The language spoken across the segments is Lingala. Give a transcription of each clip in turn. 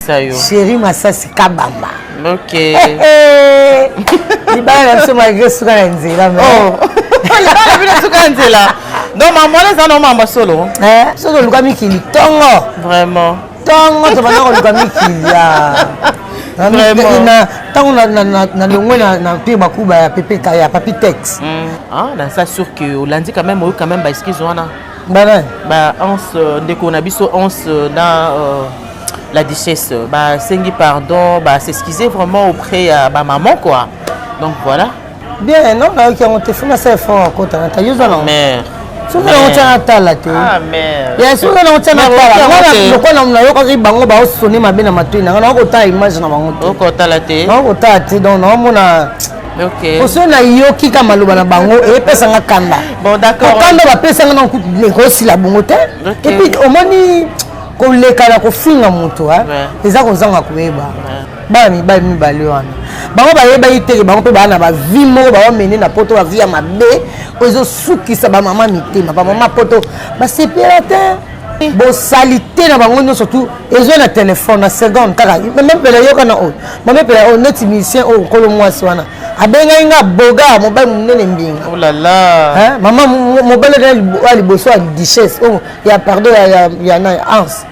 Ça y est. Chérie Massasi Kabamba. Ok. Il va aller malgré ce qu'on a dit là. Oh. Il va aller ce qu'on a dit là. Donc maman les en maman solo. Solo le gami qui tongo. Vraiment. Tongo tu vas le gami qui ya. Vraiment. Tant na longo na pire makuba ya Pepe Kaya Papi Tex. Ah, dans ça sûr que Hollandi quand même ba excuse wana. Bah on ndeko na biso on dans la duchesse, bah sengi pardon, bah s'excuser vraiment auprès de ma maman quoi. Donc voilà. Bien, non, là on te fait assez fort quand tu as eu ça non. Mère. Souvent on tient à ta là tu. Ah mère. Bien sûr on tient à ta là. Moi quand on a eu quand bango ba sonner ma bien na matui na on ko image na bango. On ko ta la té. On ko ta té donc non mona. OK. Pour ceux na yoki kama loba na bango et pesa nga kanda. Bon d'accord. Kanda ba pesa nga na ko négocie la bango té. Et puis au moni ko lekala ko finga mutu ha eza ko zanga kueba ba mi bali wana bango ba yeba iteke bango pe ba na ba vie moko ba mene na poto ba vie ya mabe ozo sukisa ba mama mitema ba mama poto ba separateur bo salité na bango nyonso surtout ezo na téléphone na seconde kaka même pela yoka na o mama pela o net musicien o kolo mwasi wana abenga inga boga mobile munene mbinga oh là là maman mobile ali boso ali duchesse oh ya pardon ya na Hans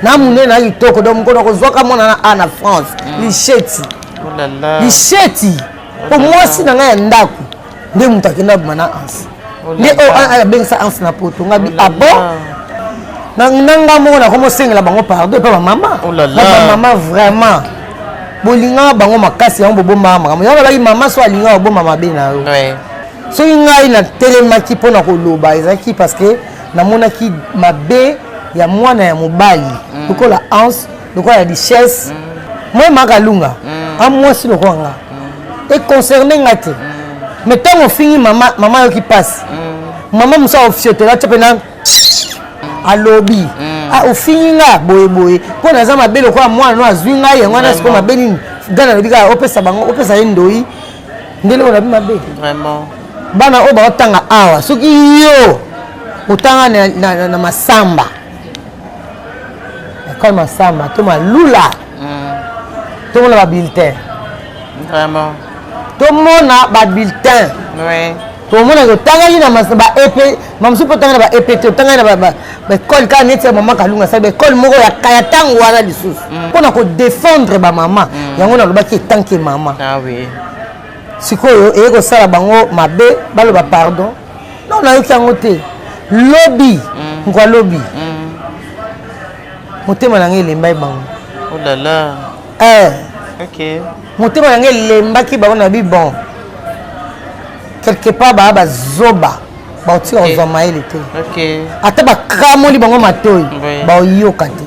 na munene na litoko donc mkono ko zoka mona na France licheti oh là là licheti pour moi si na nga ndako nde mutakenda bana Hans nde o abenga Hans na poto ngabi abo nanga moko na komo sengela bango pardon pa maman oh là là maman vraiment bolinga bango makasi yango bobomba makambo yango balaki mama so alinga obomba mabe na yo soki ngai na telemaki mpona koloba ezalaki parce que namonaki mabe ya mwana ya mobali lokola Hans lokola ya duchesse moi makalunga amwasi lokola nga econcerne nga te mais ntango ofingi mama yoki pasi mama mosa ofiotola tia mpena alobi ofingi nga boyeboye mpo naza mabe lokola mwana no azwi ngai yango wana sikoyo mabe nini gana lobi kaka opesa bango opesa ye ndoi nde loko nabi mabe bana oyo baotanga awa soki yo otanga na masamba ekole masamba to malula tomona babulletin tomona babulletin tomona otangaki na baepe mamosu mpo otangaki na baepe te otangaki na baekole kaka neti ya mama kalunga sali baekole moko ya ntango wana lisusu mpona kodefendre bamama yango nalobaki etanke mama sikoyo eye kosala bango mabe baloba pardon non nayoki yango te lobi nkwa lobi motema na ngai elembai bango motema na ngai elembaki bango na bi bon quelque part baa bazoba baotika kozwa mayele te ata bakamoli bango matoi baoyoka te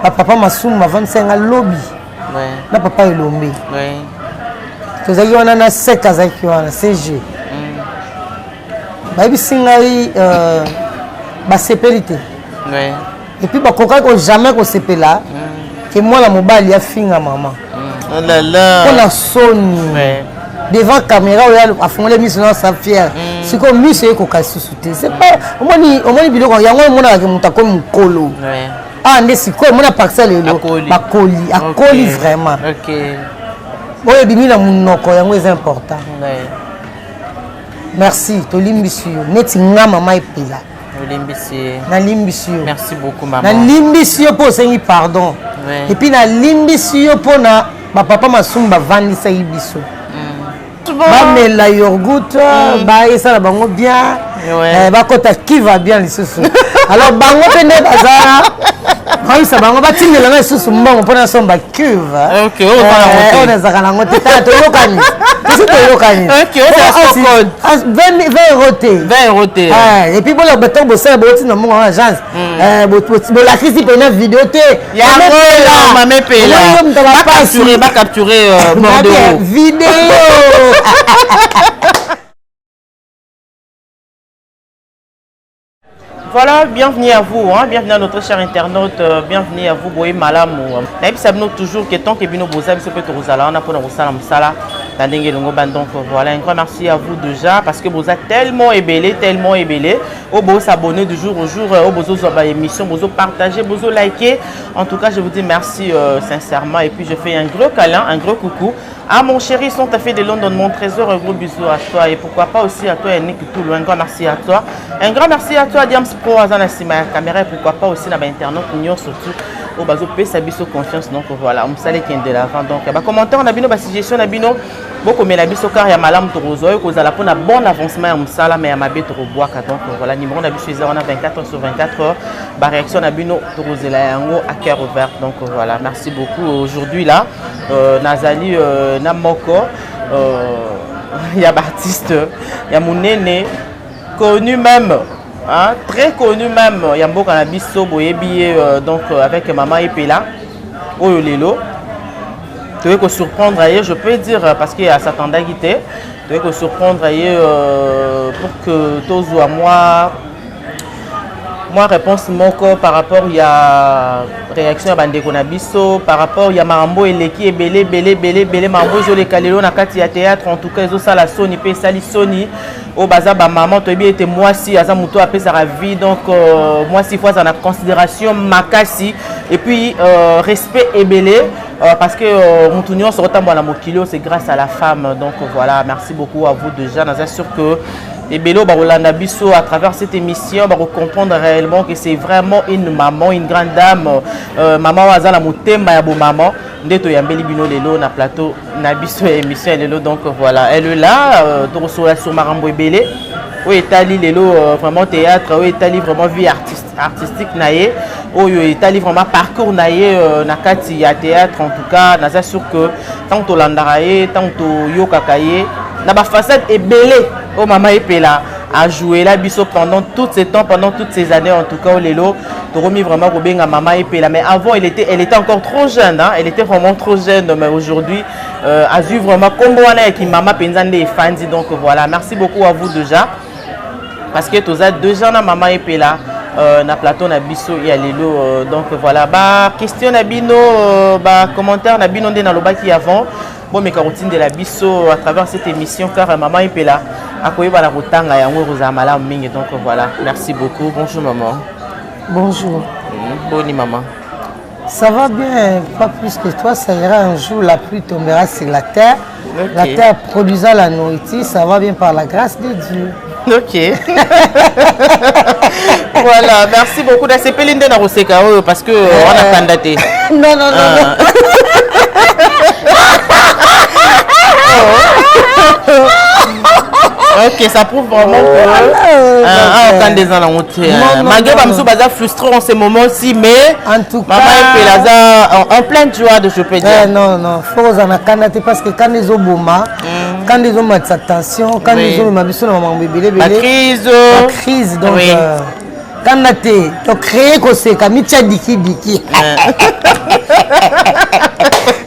bapapa masumu bavandisanga lobi na papa elombe tozalaki wana na sek azalaki wana cg bayebisi ngai basepeli te epuis bakokaki ko jamais kosepela ke mwana mobali afinga mama mpona soni devant caméra oyo afungoli miso na sa fière sikoyo miso ekoka lisusu te c'est pas omoni biloko yango omonaka moto akomi mokolo nde sikoyo omona parcelle elo akoli vraiment oyo ebimi na monoko yango eza important merci tolimbisi yo neti nga mama epela nalimbisi yo nalimbisi yo mpo osengi pardon epuis nalimbisi yo mpona bapapa masumu bavandisaki biso bamela yorgout baesala bango bien bakota qui va bien lisusu alors bango mpe nde bazala bayisa bango batindelanga lisusu mbongo mpona somba cuve oyo nazaka nango te tala toyokani esi toyokani 20 euro te epuis bola bato bosala botina mbongo wana agence bolakisi pena video te bacapture bordeaux vidéo Voilà, bienvenue à vous, bienvenue à notre cher internaute, bienvenue à vous, Boye Malamou. Naïb Sabno toujours que tant que Bino Bozab se peut que Rosala, on a pour Rosala Msala, Donc voilà, un grand merci à vous déjà parce que vous êtes tellement ébélés. Vous s'abonner du jour au jour, vous avez émission, vous partagez, vous likez. En tout cas, je vous dis merci sincèrement et puis je fais un gros câlin, un gros coucou à mon chéri Santa Fe de London, mon trésor, un gros bisou à toi et pourquoi pas aussi à toi Yannick Toulou, un grand merci à toi. Un grand merci à toi Diams Pro, Azana Sima caméra et pourquoi pas aussi dans l'internet pour surtout au bazo pe sabiso confiance. Donc voilà, on sale qui est de l'avant. Donc bah commentaire on a bino, bah suggestion na bino beaucoup mais la biso car ya malam torozo et cause à la pour un bon avancement à msala mais à ma bête bois. Donc voilà, numéro on a biso on a 24h/24 heures. Bah réaction na bino torozo la yango à cœur ouvert. Donc voilà, merci beaucoup. Aujourd'hui là Nazali Namoko il y a Baptiste, il y a Mounene connu même. Hein, très connu même, Yambo Kanabiso Boyebi, donc avec Maman Epela, Oyolelo. Tu veux que surprendre ailleurs, je peux dire, parce qu'il y a Satan Guité, tu veux que surprendre ailleurs pour que tous ou à moi réponse mon corps par rapport il y a réaction à Bandeko Nabiso par rapport il y a Marambo et Leki et belé Marambo je les calé na kati ya théâtre en tout cas ils ont ça la Sony pe sali Sony au bazar ba maman to bien était moi si aza muto a sa vie donc moi si fois en considération makasi et puis respect et belé parce que Moutunion se retombe à la mokilo c'est grâce à la femme donc voilà merci beaucoup à vous déjà nous sûr que et Bélo Barolanda Bisso à travers cette émission va comprendre réellement que c'est vraiment une maman, une grande dame, maman Wazala Moutemba Yabo maman, Ndeto Yambeli Bino Lelo na plateau na Bisso émission Lelo donc voilà elle est là sur Marambo Ebele où étali Lelo vraiment théâtre où étali vraiment vie artistique naie où étali vraiment parcours naie nakati ya théâtre en tout cas naza sûr que tant to landaraye tant to yokakaye na ba façade Ebele oh maman Epela a joué la biso pendant tout ce temps, pendant toutes ces années en tout cas au Lelo. Tu remis vraiment Robin à maman Epela. Mais avant elle était encore trop jeune, hein? Elle était vraiment trop jeune. Mais aujourd'hui a vu vraiment comme on est qui maman Penzande et Fandi. Donc voilà, merci beaucoup à vous déjà parce que tous êtes deux gens à maman Epela. Na plateau na biso et Lelo. Donc voilà, bah question na bino, bah commentaire na bino na loba qui avant. Bon, mes carottines de la biso à travers cette émission car maman Epela a quoi la rotanga ya ngoza mala mingi donc voilà merci beaucoup bonjour maman. Bonjour. Bonne maman. Ça va bien, pas plus que toi, ça ira un jour, la pluie tombera sur la terre. Okay. La terre produisant la nourriture, ça va bien par la grâce de Dieu. Ok. Voilà, merci beaucoup. C'est Pelinde na Roseka parce que on a candidaté. Non. Ok, ça prouve vraiment que quand des gens ont malgré que nous sommes frustrés en ce moment-ci, mais en tout cas, maman est en pleine joie de je peux dire. Non, faut en candidater parce que quand les oboma, quand les hommes ont attention, quand les hommes ont besoin de maman bébé, la crise, donc. Quand tu as créé que c'est comme Micha Diki. Micha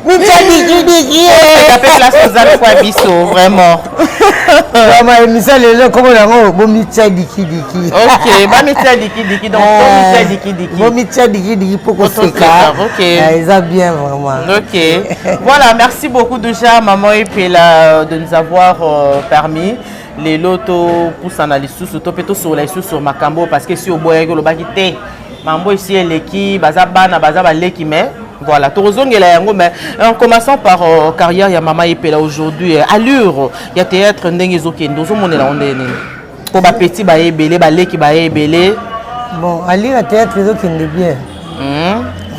Diki. Ça fait place aux amis pour Abisso, vraiment. Vraiment, Micha Lelo, comment on a bon Micha Diki. Ok, bah Micha Diki, donc Micha Diki. Bon Micha Diki pour que c'est ça. Ok. Ils ont bien vraiment. Ok. Voilà, merci beaucoup déjà, maman Epela, de nous avoir permis. Les lotos pour s'analyser surtout plutôt sur les sur Macambo parce que si au bois le bagité mambo ici l'équipe bazaba na bazaba l'équipe mais voilà torozongela yango mais en commençant par carrière ya maman Epela aujourd'hui allure ya théâtre ndenge zokendo zo monela ondene pour ba petit ba ebele ba l'équipe ba ebele bon allure théâtre zokende bien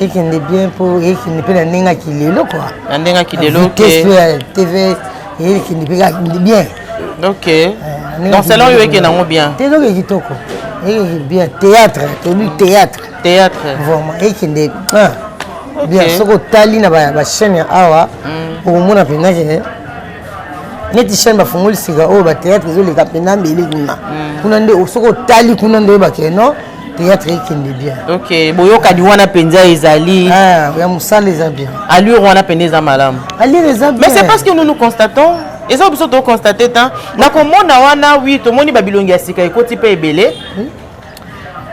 et qui est bien pour et qui ne peut n'enga kilelo quoi n'enga kilelo TV et qui ne bien. Ok. Donc c'est là où il y a bien. Bien théâtre, théâtre. Théâtre. Vraiment et qui est bien. Ce que tali na ba chaîne awa pour mon apena je. Neti chaîne ba fungoli siga o ba théâtre zo le kapena mbele kuna. Kuna nde ce que tali kuna nde ba ke non théâtre qui est bien. Ok. Boyo kadi wana penza ezali. Ah, ya musala les bien. Allure wana penza malam. Allure les bien. Mais c'est parce que nous constatons. Et ça, vous avez constaté, na komona wana oui, to moni babilongi ya sika ekoti pe ebele.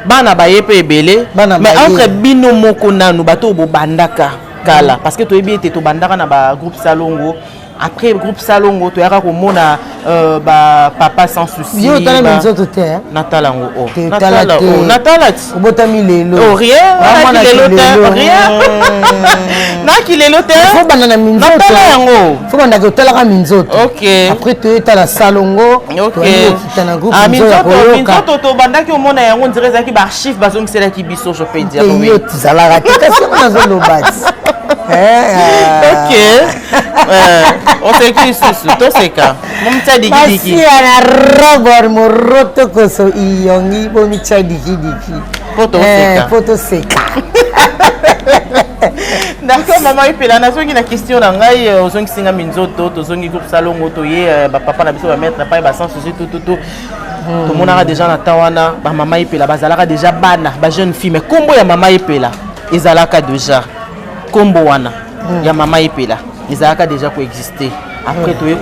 Bana baye pe ebele. Mais entre bino moko nanu bato bo bandaka kala parce que to ebi te to bandaka na ba groupe Salongo après groupe Salongo to yaka komona ba papa sans souci yo tala minzoto te natala ngo natala obotami lelo rien naki lelo te faut bana minzoto natala yango faut bana ko tala ka minzoto OK après to tala Salongo OK kitana groupe minzoto to bandaki omona yango ndire zaki ba archive bazongi sela ki biso je peux dire oui yo tizala ka kasi on zo lobati OK on s'écrit sous to seka mumta diki na robor moroto koso iyongi bomi cha diki poto seka d'accord maman ipela nazongi na question na ngai ozongi singa minzoto tozongi groupe Salongo to ye ba papa na biso ba mettre pa ba sans souci tout tomonaka déjà na tawana ba mama ipela bazalaka déjà bana ba jeune fille mais kombo ya mama ipela ezalaka déjà kombo wana ya mama ipela ezalaka déjà coexister après toye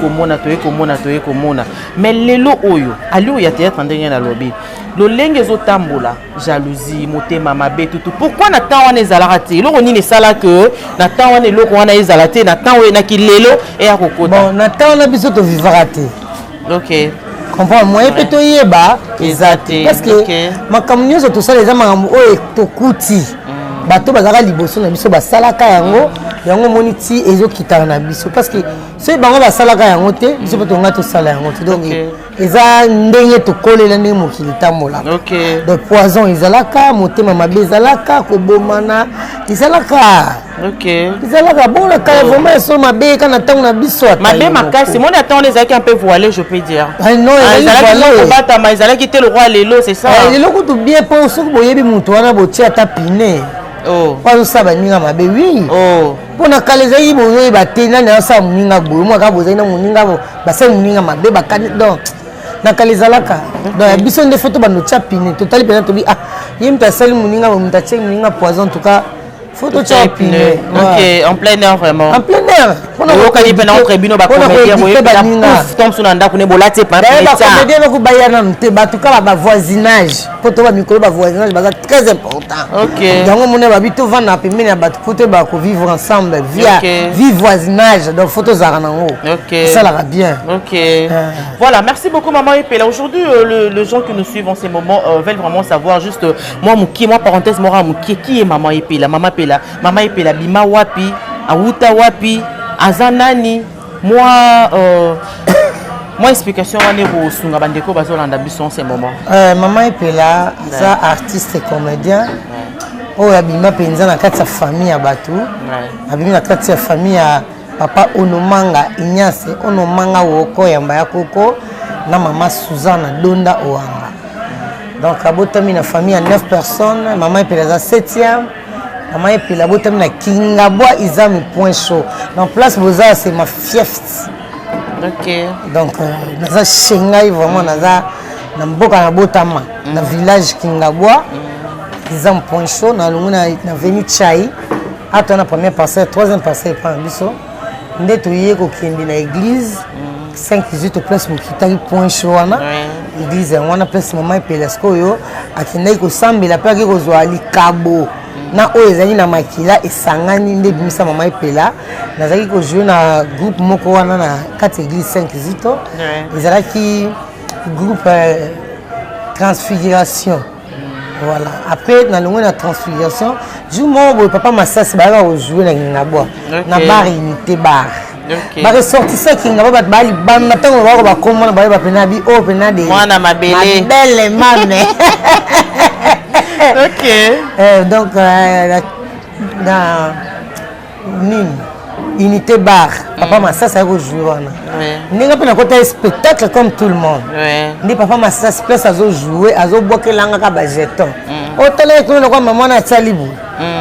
komona mais lelo oyo alio ya théâtre ndenge na lobi lolenge ezotambola jalousie motema mabe tutu pourquoi na temps wana ezalaka te eloko nini esala que na temps wana eloko wana ezala te na temps oyo naki lelo eya kokota bon na temps wana biso tovivaka te ok comprends moyen mpe toyeba eza te parce que makambo nyonso tosala eza makambo oyo tokuti bato bazalaka liboso na biso basalaka yango moni ti ezokitaka na biso parce que soki bango basalaka yango te biso mpe tonga tosala yango te donc eza ndenge tokolela ndenge mokili tambolaka donc poison ezalaka motema mabe ezalaka kobomana ezalaka bona kala vraiment eso mabe kana ntango na biso mabe makasi moni attendre ezalaki un peu voilé je peux dire non ezalaki te le roi lelo c'est ça lelo kutu bien mpo soki boyebi moto wana botia ata pine bazosala baninga mabe wi mpona kala ezalaki bozoyeba te nani azosala moninga boye mwaka bozali na moninga basali moninga mabe bakani donc na kala ezalaka donc biso nde foto bandotia pine totali mpenza tobi ye moto asali moninga moto atiaki moninga poison en tout cas photo tcha pine ok en plein air vraiment en plein air okani pena entre bino ba comédien boye pena tom suna ndako ne bolati pa ba comédien ba kubayana nte ba tout cas ba voisinage poto ba micro ba voisinage ba très important ok donc mon ba bito vana pembeni ya ba photo ba ko vivre ensemble via vivre voisinage donc photos za nango ok ça la va bien ok voilà merci beaucoup maman Epela aujourd'hui les gens qui nous suivent en ces moments veulent vraiment savoir juste moi parenthèse moi qui est maman Epela Mama Epela bima wapi auta wapi azanani moi explication wane ko sunga bandeko bazolanda biso en ce moment Mama Epela ça artiste et comédien oya bima penza na kati ya famille ya batu abimi na kati ya famille ya papa Onomanga Ignace Onomanga woko yamba ya koko na mama Suzanne Donda Oanga donc abotami na famille ya 9 personnes Mama Epela za 7e Mama Epela botami na Kingabwa Izami point chaud donc place boza c'est ma fief ok donc naza shengai vraiment naza na mboka na botama na village Kingabwa Izami point chaud na lunguna na veni chai ato na première parcelle troisième parcelle par biso nde toye ko kendi na église 5-18 place mokitaki point chaud wana église wana place Mama Epela skoyo akendaki kosambela pe aki kozwa likabo na oyo ezali na makila esangani nde bimisa Mama Epela nazalaki kojouer na groupe moko wana na kati église 5-18 ezalaki groupe transfiguration voilà après na longo na transfiguration jour moko boye papa Masasi bayaka kojouer na Kingabwa na bar unité bar baresortisa Kingabwa bato balibanda ntango bako bakomona bayeba pena bi oyo pena de mwana mabele mame ok donc dans unité bar papa Masasi a joué wana ndenge pe na kota spectacle comme tout le monde ndi papa Masasi place azo jouer azo bokelanga ka ba jeton otala ko na kwa mama na salibu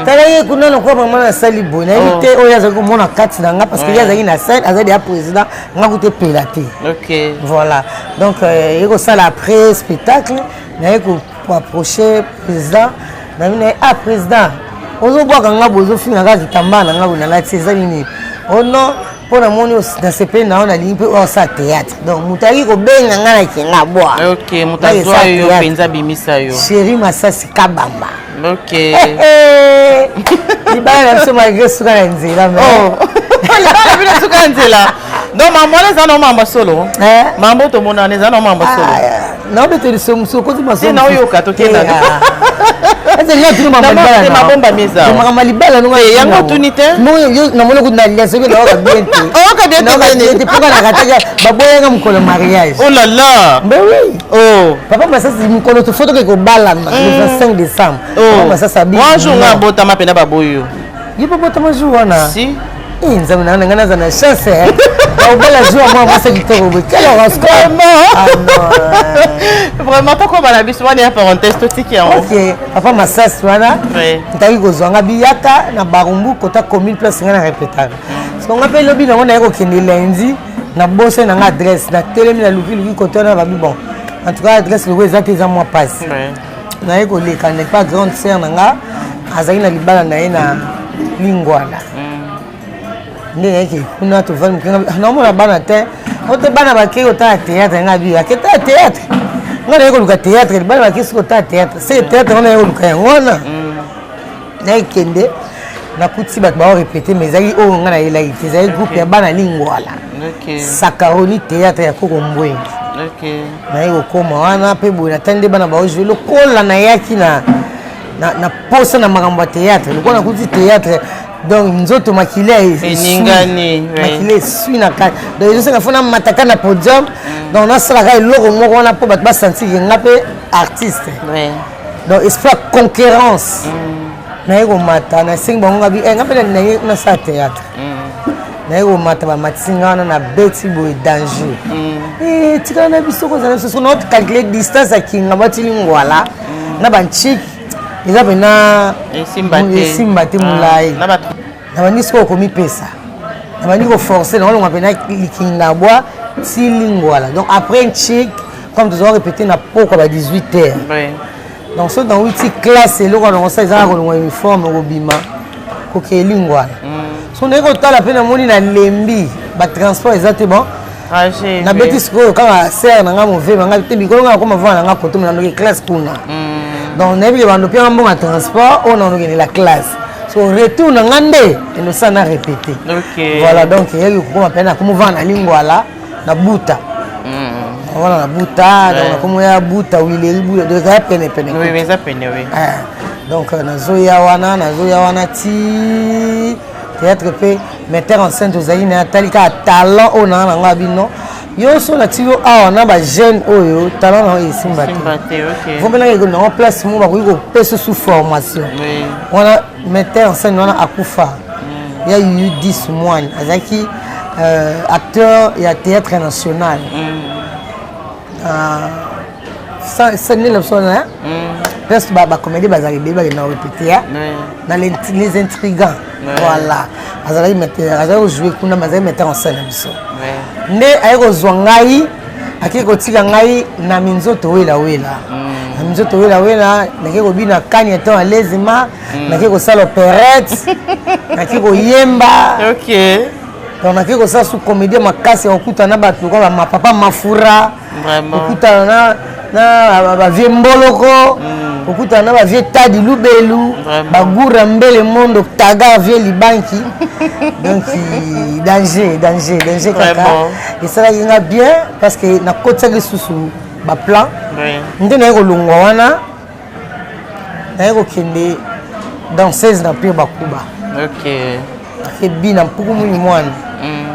tala ye kuna na kwa mama na salibu na invité oyo azo ko mona kati na nga parce que yazaki na scène azali ya président nga ko te pelaté ok voilà donc yeko sala après spectacle na yeko approcher président na mina président ozo bwaka nga bozo finga ka kitambana nga bona lati ezali ni ono pona moni na sepe na ona limpe o sa théâtre donc mutaki ko benga nga na Kingabwa ok mutazo yo penza bimisa yo Chéri Masasi Kabamba ok libala na biso malgré suka na nzela libala bino suka na nzela Donc maman les en maman solo. Maman to mon les en maman solo. Non mais tu sommes solo côté ma solo. Non yo ka to kenda. Est-ce que tu m'as mal balé? Ma bomba meza. Tu m'as mal balé non. Et yango tunité. Non yo na molo kuna liaso que là bien. Oh ka bien to. Tu pourquoi la kataka baboya ngam ko le mariage. Oh là là. Ben oui. Oh. Papa ma ça c'est une photo que ko bala le 25 décembre. Oh. Ça ça bien. Moi jour na bota ma pena baboyo. Il peut pas te jouer là. Si. Nzambe na ngana za na chance au bela jour moi c'est qui te robe quel horoscope ah non vraiment pas comme la biso wana parenthèse to tiki en OK papa masas wana ndaki kozwanga biyaka na barumbu kota commune place ngana répétable parce qu'on appelle lobi na ngona yako kende lundi na bosse na adresse na telemi na luki kota na babi bon en tout cas adresse le exact za moi passe na yako le kan pas grande sœur nanga azali na libala na ye na lingwala ndenge kuna to vana mkinga naomba bana te ote bana bakei ota théâtre ngabi aketa théâtre ngona yeko luka théâtre bana bakei siko ta théâtre c'est théâtre ngona yeko luka ngona na ikende na kuti bat ba répéter mais zali o ngana ila ite zali groupe ya bana lingwala OK sakaroni théâtre ya koko mbwengi OK na yeko koma wana pe boina tande bana ba jouer le kola na yaki na posa na makambo théâtre le kona kuti théâtre donc nzoto makile eningani makile suit na kati donc je sais que fona mataka na podium donc on a sala ka loko moko wana po bat ba sentir ngape artiste donc esprit concurrence na yego mata na sing bango ngabi ngape na sa théâtre na yego mata ba matsinga na beti boy danger tika na biso ko zana so not calculer distance akinga batili ngwala na banchik eza pena esimba te mulai na bandi siko komi pesa na bandi ko forcer na olonga pena likinga bois ti lingwala donc après un chic comme tu dois répéter na poko ba 18h donc so dans 8 classe eloko na ça eza ko longa uniforme ko bima ko ke lingwala so ndeko tala pena moni na lembi ba transport exacte bon na beti siko kama serre na nga mauvais nga te bikolo nga ko mavana nga koto na ndoki classe kuna donc on a vu les bandes bien bon transport on a organisé la classe so retour na ngande et nous ça n'a répété voilà donc il y a eu comment peine comment vendre na lingwala na buta voilà na buta donc comment ya buta oui les buta de ça peine oui mais ça peine oui donc na zoya wana ti théâtre pe metteur en scène tozali na talika talent on a nga bino yo so na tio awa na ba jeune oyo talent na esimba te vous venez que na place mo ba ko pesa sous formation on a metteur en scène on a akufa il y a eu 10 mois azaki acteur et à théâtre national ça n'est l'option là parce que ba comédie bazali ba na répéter dans les intrigants voilà azali metteur azali jouer kuna mazali metteur en scène biso nde ayeko zwangai akiko tika ngai na minzoto wela na minzoto wela nakiko bina kanya to alezima nakiko sala opérette nakiko yemba OK donc nakiko sa sous comédie makasi okuta na batu ko ma papa mafura vraiment okuta na ba vie mboloko okuta na ba vie tadi lubelu bagura mbele mondo taga vie libanki donc danger kaka et ça va bien parce que na kotsa ke susu ba plan nde na ko lungwa wana na ko kende danseuse na pire bakuba OK et bina mpuku muni mwana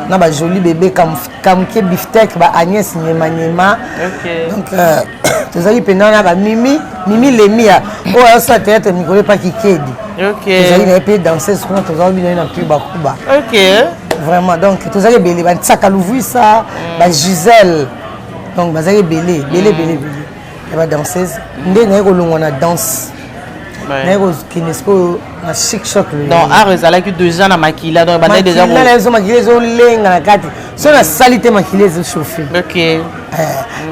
na ba joli bébé comme ke beefsteak ba Agnès nyema OK donc tozali pena na ba mimi lemia o ça théâtre mikolo pas kikedi OK tozali na pe danseuse kuna tozali bina na pire bakuba OK vraiment donc tozali belé ba tsaka luvuisa ba Gisèle donc bazali belé et ba danseuse nde na ko longwa na danse na ko kinesko na chic choc donc a rezala que 2 ans na makila donc ba déjà na les makila zo lenga na kati so na salité makila zo chauffer OK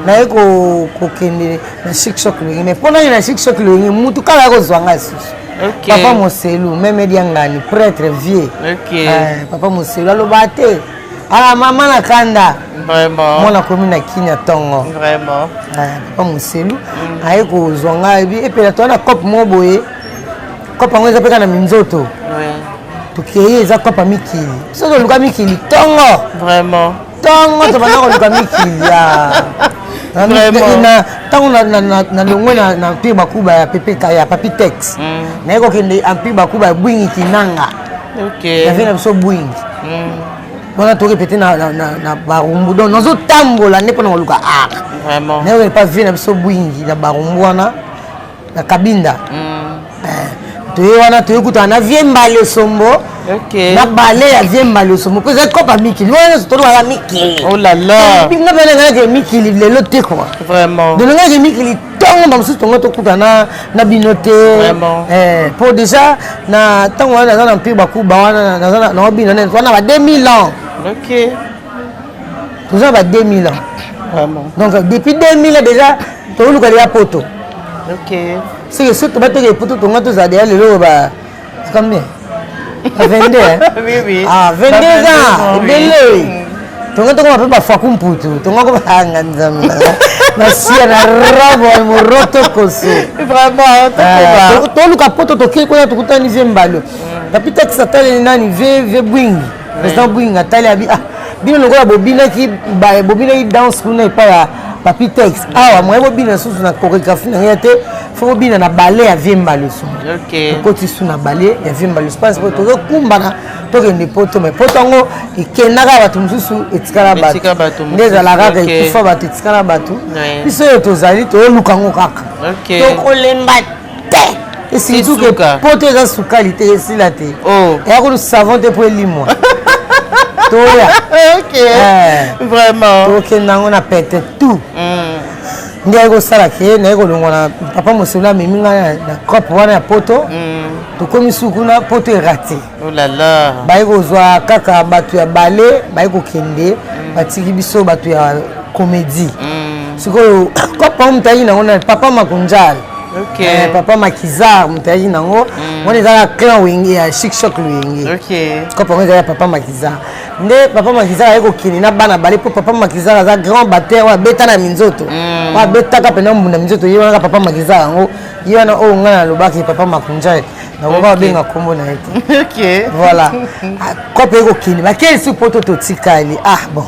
na ko kende na chic choc mais pendant na chic choc mutu kala ko zwanga susu OK papa Moselu même diangani prêtre vieux OK papa Moselu alobate ah maman na kanda vraiment mona komi na kinya tongo vraiment papa Moselu ayeko zwanga et puis toi na cop mo boye cop ngo za peka na minzoto oui to keye za cop mikili so to luka mikili tongo vraiment ntongo tobanda koluka mikili ntango na longwe na mpire bakuba ya ppk ya papitex naye kokende ampire bakuba ya bwingi kinanga yave na biso bwingi wana tokepete na barumbu donc nazotambola nde mpona koluka art naye kokepa vie na biso bwingi na barumbu wana na kabinda toye wana toye kutana na vie mbale sombo na bale ya vie mbale sombo mpo eza kopa mikili wana nyonso tolobaka mikili nga pene nganake mikili lelo te kwa dolongaki mikili ntongo bamosusu tongo tokutana na bino te mpo déjà na ntango wana naza na mpire bakuba wana naobina nene wana ba 2000 ans toza ba 2000 ans donc depuis 2000 déjà toluka ya poto c'est que surtout bateke poto tonga tozala deya lelo ba combien 22 ah 22 ans ebele tonga tokoma mpe bafaku mputu tonga kobanga nzambe nasia na rabo moroto koso toluka poto tokei kuna tokutani vie mbalo kapitaki satali nani vie bwingi président bwingi atali abi bino lokola bobinaki danse kuna epai ya papitex awa moye bobina susu na chorégraphie na ngai te fo bobina na bale ya vie mbalo so okoti su na bale ya vie mbalo so parce que tozokumbana tokende poto me poto yango ekendaka bato mosusu etikala bato nde ezala kaka ekufa bato etikala bato biso oyo tozali toyoluka yango kaka tokolemba te esurtout ke poto eza sukali te esila te eya kutu savon te mpo elimwa toya tokenda yango na pete tout nde ayi kosala ke naye kolongwa na papa mosolo amemi ngai na cope wana ya poto tokomi suku na poto erate bayi kozwa kaka bato ya bale bayi kokende batiki biso bato ya comédie sikoyo cope wana moto ayi nango na papa makunjal papa makizar moto ayi nango wana ezaka clan wenge ya chic shock luyenge cope yango ezala ya papa makizar nde papa makizar ayi kokende na bana bale mpo papa makizar aza grand batteur oyo abeta na minzoto oyo abetaka mpena mbunda minzoto ye wanaka papa makizar yango ye wana oyo ngai nalobaki papa makunjal nakoka babenga nkombo na ye te voilà cope ayi kokende bakeli su poto totikali bon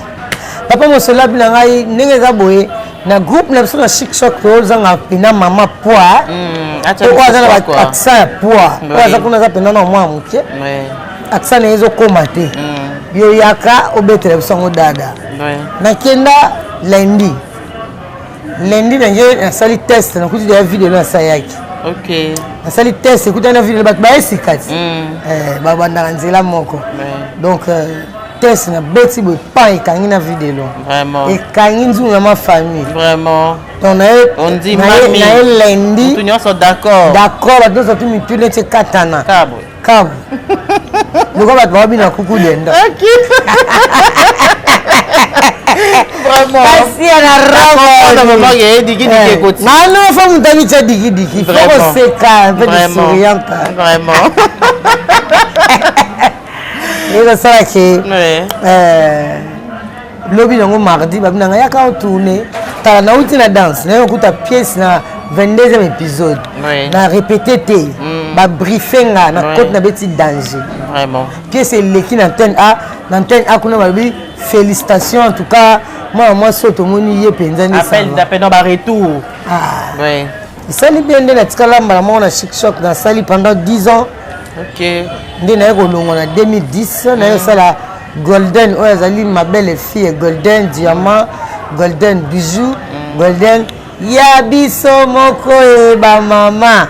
papa mosolabi na ngai ndenge eza boye na groupe na biso na chic shock tozanga mpena mama poids oyo aza na accent ya poids oyo aza kuna aza mpena na mwa moke accent na ye ezokoma te yo yaka obetela biso yango dada nakenda lundi nange nasali test nakuti deya video nasalaki nasali test ekuti na video bato bayesika ti babandaka nzela moko donc test na beti boye pan ekangi na video ekangi nzungu ya mafamille donc naye lundi d'accord bato nyonso tu mitu neti ekatana kabu loko bato babina kuku lenda kasi ana fa moto amitya dikidiki fo koseka mpe souriante ekosalaki lobi nango mardi babinanga yaka otourne tala nauti na danse naye okuta pièce na 22e épisode na répété te babriefe nga na côte na beti danger pièce eleki na antenne A kuna balobi félicitations en tout cas mwana mwasi oyo tomoni ye mpenza ndebaretour esali bien nde natikala mbala moko na chic shock nasali pendant 10 ans nde naye kolongwa na 2010 naye osala golden oyo azali ma belle fille golden diamant golden bijou golden ya biso moko eba mama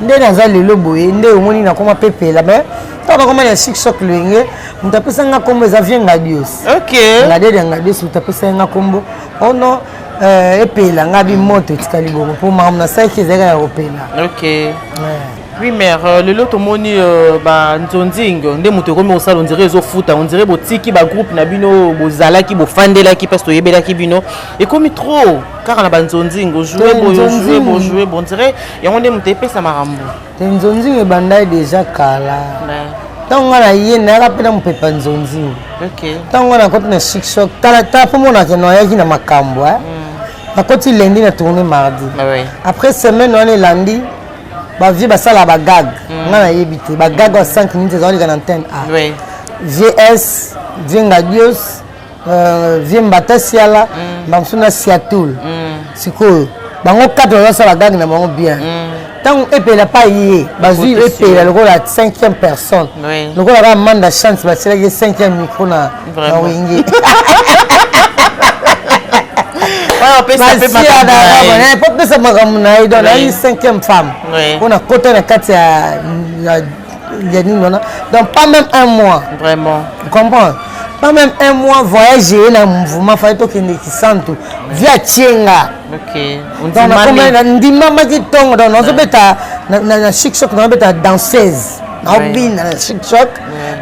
nde naza lelo boye nde omoni nakoma pepela me ntango nakoma na chic shock lwenge moto apesanga nkombo eza vie ngadios ngadede ngadios moto apesanga nga nkombo ono epela nga bimoto etikali bongo mpo makambo nasalaki ezalaka ya kopela oui mère lelo tomoni nzonzingo nde moto ekomi kosala ondire ezofuta ondire botiki bagroupe na bino bozalaki bofandelaki mpasi toyebelaki bino ekomi trop kaka na banzonzingo jouer bondire yango nde moto epesa makambo te nzonzingo ebandai deja kala ntango nga na ye nayaka mpe na mopepa nzonzingo ntango nga nakoti na chic shock tala mpo monake nayaki na makambo nakoti lundi na tourne mardi après semaine wana elandi bavie basala bagag nga nayebi te bagag wa 5 minutes ezalika na antenne A vs Vienga Dios, Viembata Siala, Bamsuna Siatoul. C'est cool. Bango 4 ans, ça va gagner bien. Tant qu'on n'a pas y bazu épée le rôle la 5e personne. Le rôle la demande la chance parce que c'est le 5e micro na wingi. On peut ça peut pas ça magamuna donc la 5e femme. On a côté na 4 donc pas même un mois. Vraiment. Tu comprends? Pas même un mois voyager dans le mouvement, il faut que nous soyons via Tienga. Ok. On dit maman qui tombe dans nos na chic choc, on a danseuse. On bin na chic choc,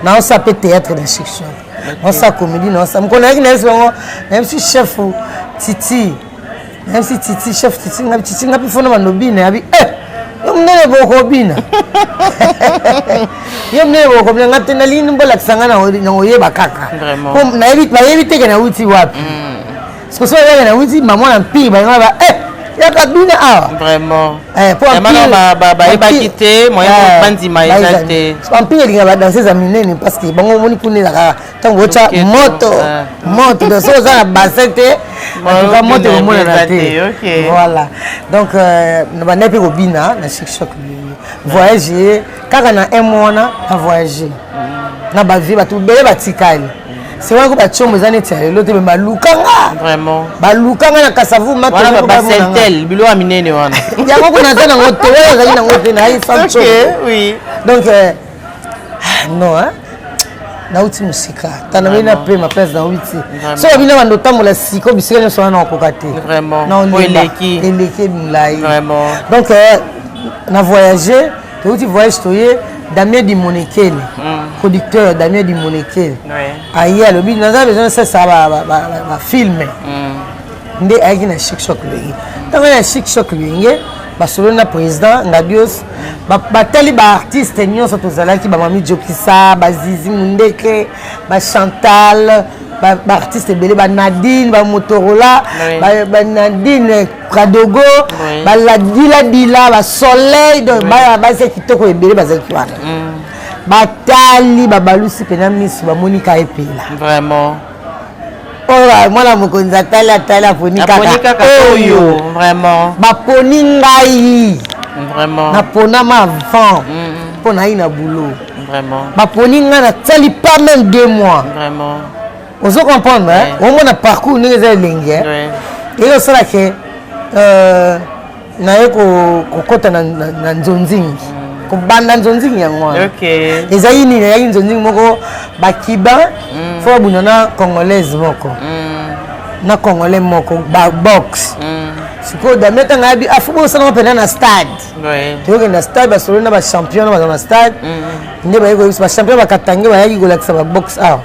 on s'appelle théâtre de chic choc. On s'appelle comédie, on s'appelle. On connaît même si chef Titi, même si Titi chef Titi, Titi n'a plus fondé dans bin, il yo mnene boko bina yo mnene boko bina ngatena lini mbola kisanga na oyeba kaka vraiment na evite na uti wapi parce que so na uti maman na mpire ba ngaba ya kabina ah vraiment pour ba quitter moyen bandima exalté mpire linga ba danser za minene parce que bango moni kunela ka tango cha moto de so za na basete va moto au monde na té voilà donc na nepe ko bina na chic choc voyager kaka na un mois na voyager na ba vie ba tout bele ba tikali c'est vrai que ba chombo za neti l'autre me malukanga vraiment balukanga na kasavu mato ba basentel bilo aminene wana ya ko na tana ngoto wa za na ngoto na i sancho oui donc non hein na uti musika tana mina pe ma place na uti so bina bando tamola siko bisika ne so na kokate vraiment na eleki milai vraiment donc na voyager to uti voyage toye Damien Dimonekele producteur Damien Dimonekele ayi alobi naza besoin de ça ba filmer nde ayi na chic choc lengi tango na chic choc lengi basolo na président Ngadios batali ba artiste nyonso tozalaki ba Mami Jokisa ba Zizi Mundeke ba Chantal ba artiste belé ba Nadine ba Motorola ba Nadine Kadogo ba Dila ba Soleil donc ba se kitoko ebele ba zaki wana batali ba balusi pena misu ba Monica epela vraiment oh moi la mokonza tala ponika oyo vraiment ba poni ngai vraiment na pona ma avant pona ina boulot vraiment ba poni ngai na tali pas même 2 mois vraiment on se comprendre hein au moins na parcours ni les lingue et ça là que na yeko kokota na nzonzingi ko banda nzonzingi yango OK ezali ni na nzonzingi moko bakiba fo bunana congolaise moko na congolais moko ba box siko da meta ngabi afubo sana pena na stade to na stade ba solo na ba champion na stade nde ba yego ba champion ba katange ba yaki golakisa ba box ah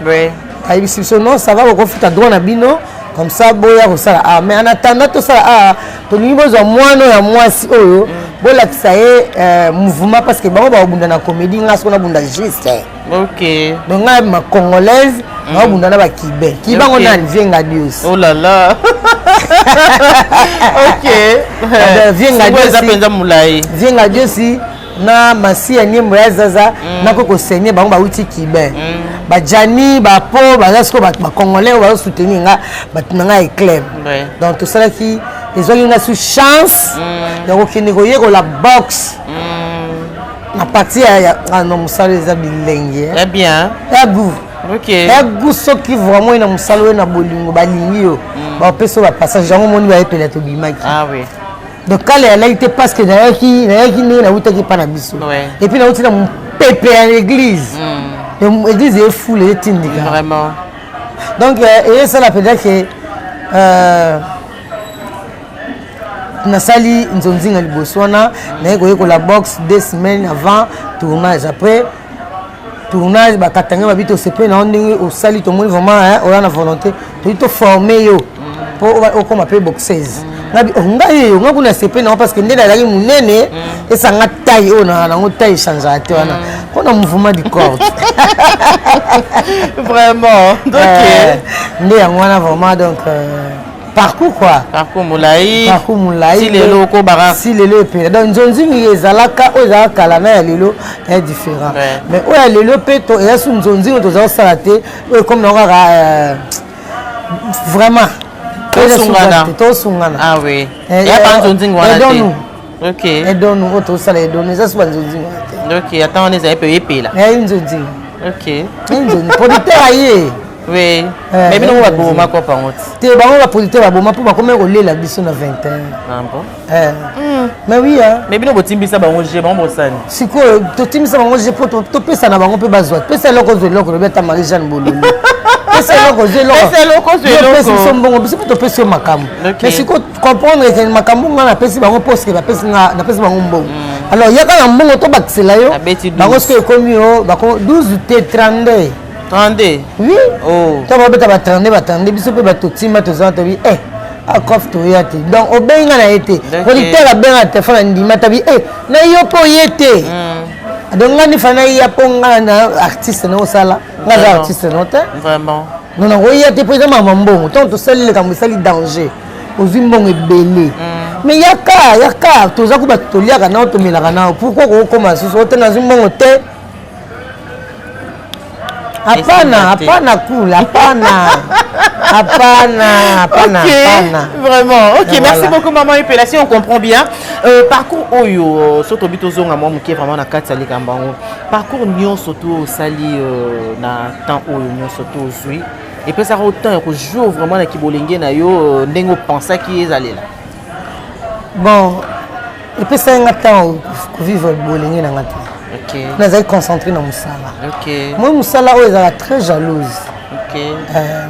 ayi biso non ça va ko fita droit na bino comme ça boya ko sala ah mais en attendant to sala ah to ni bozo mwana ya mwasi oyo bolakisa ye mouvement parce que bango ba bunda na comédie ngaso na bunda juste OK donc nga ma congolaise ba bunda na ba kibe kibango na Vienga Dios oh là là OK Vienga Dios penza mulai Vienga Dios na masia nyembo ya zaza na koko senye bango ba uti kibe ba jani ba po ba zasko ba congolais ba soutenir nga batunanga éclair donc tout ça qui les ont une chance donc qui négocie la boxe na partie ya no musalo za bilenge très bien ya goût OK ya goût so qui vraiment na musalo na bolingo balingi yo ba peso ba passage yango moni ba epela to bimaki ah oui donc quand elle a été parce que naaki na utaki pa na biso et puis na uti na pepe à l'église l'église est full et tindika vraiment donc et ça la peut-être que nasali nzonzinga liboswana na ko la boxe 2 semaines avant tournage après tournage ba katanga ba bito sepe na ndenge au sali to moni vraiment hein on a la volonté to former yo pour comme appelé boxeuse ngabi ngai yo ngakuna sepe na parce que ndela laki munene esa nga taille ona na ngo taille change ate wana kona mouvement du corps vraiment donc ndé yango wana vraiment donc parcours quoi. Parcours moulaï. Parcours moulaï. Si les locaux bara. Si les locaux. Donc nzonzi ezalaka ozalaka la na lelo est différent. Mais oya lelo peto et asu nzonzi otoza salate comme na vraiment. Tosungana. Ah oui. Il y a pas nzonzi ngwana te. OK. Et donc nous otosala et donner ça soit nzonzi ngwana te. OK, attends on est un peu épais là. Mais nzonzi. OK. Nzonzi producteur aye. Oui. Mais bino ba boma ko pa ngoti. Te bango ba producteur ba boma pour ba comme kolela biso na 21. Ah bon? Mais oui hein. Mais bino botimbisa bango je bango bosani. Siko to timbisa bango je pour to pesa na bango pe bazwa. Pesa loko zo loko beta Marie Jeanne Bololo. Pesa loko zo loko. Pesa loko zo loko. Pesa sombongo biso to pesa makamu. Mais siko comprendre que makamu ngana pesa bango poste ba pesa na pesa bango mbongo. Alors yaka na mbongo to bakisela yo. Bango ce que komi yo bako 12 t 32. 32. Oui. Oh. Toi beta ba 32 biso pe ba to timba to zanta bi a coffre to yate. Donc o benga na été. Producteur a benga téléphone ndima tabi na yo po yete. Donc ngani fana ya ponga na artiste no sala. Ngaza artiste no te. Vraiment. Non non o yate po zama mbongo. Tant to sali le kambo sali danger. Ozwi mbongo ebele. Mais yaka to za ku ba to liaka na to melaka na pourquoi ko koma so te na zimbongo te. Hapana cool, hapana. Vraiment. OK, et merci voilà. beaucoup maman Epela. Si on comprend bien, parcours oyo soto bitozo nga mom ki vraiment na katali kambango. Parcours nyon soto sali na temps oyo nyon soto zui. Et puis ça autant que jour vraiment na kibolenge na yo ndengo pensa ki ezali là. Bon, et puis ça nga temps ko vivre bolenge na ngata. OK. Nous allons concentrer dans Moussala. OK. Moi, Moussala, elle est très jalouse. OK.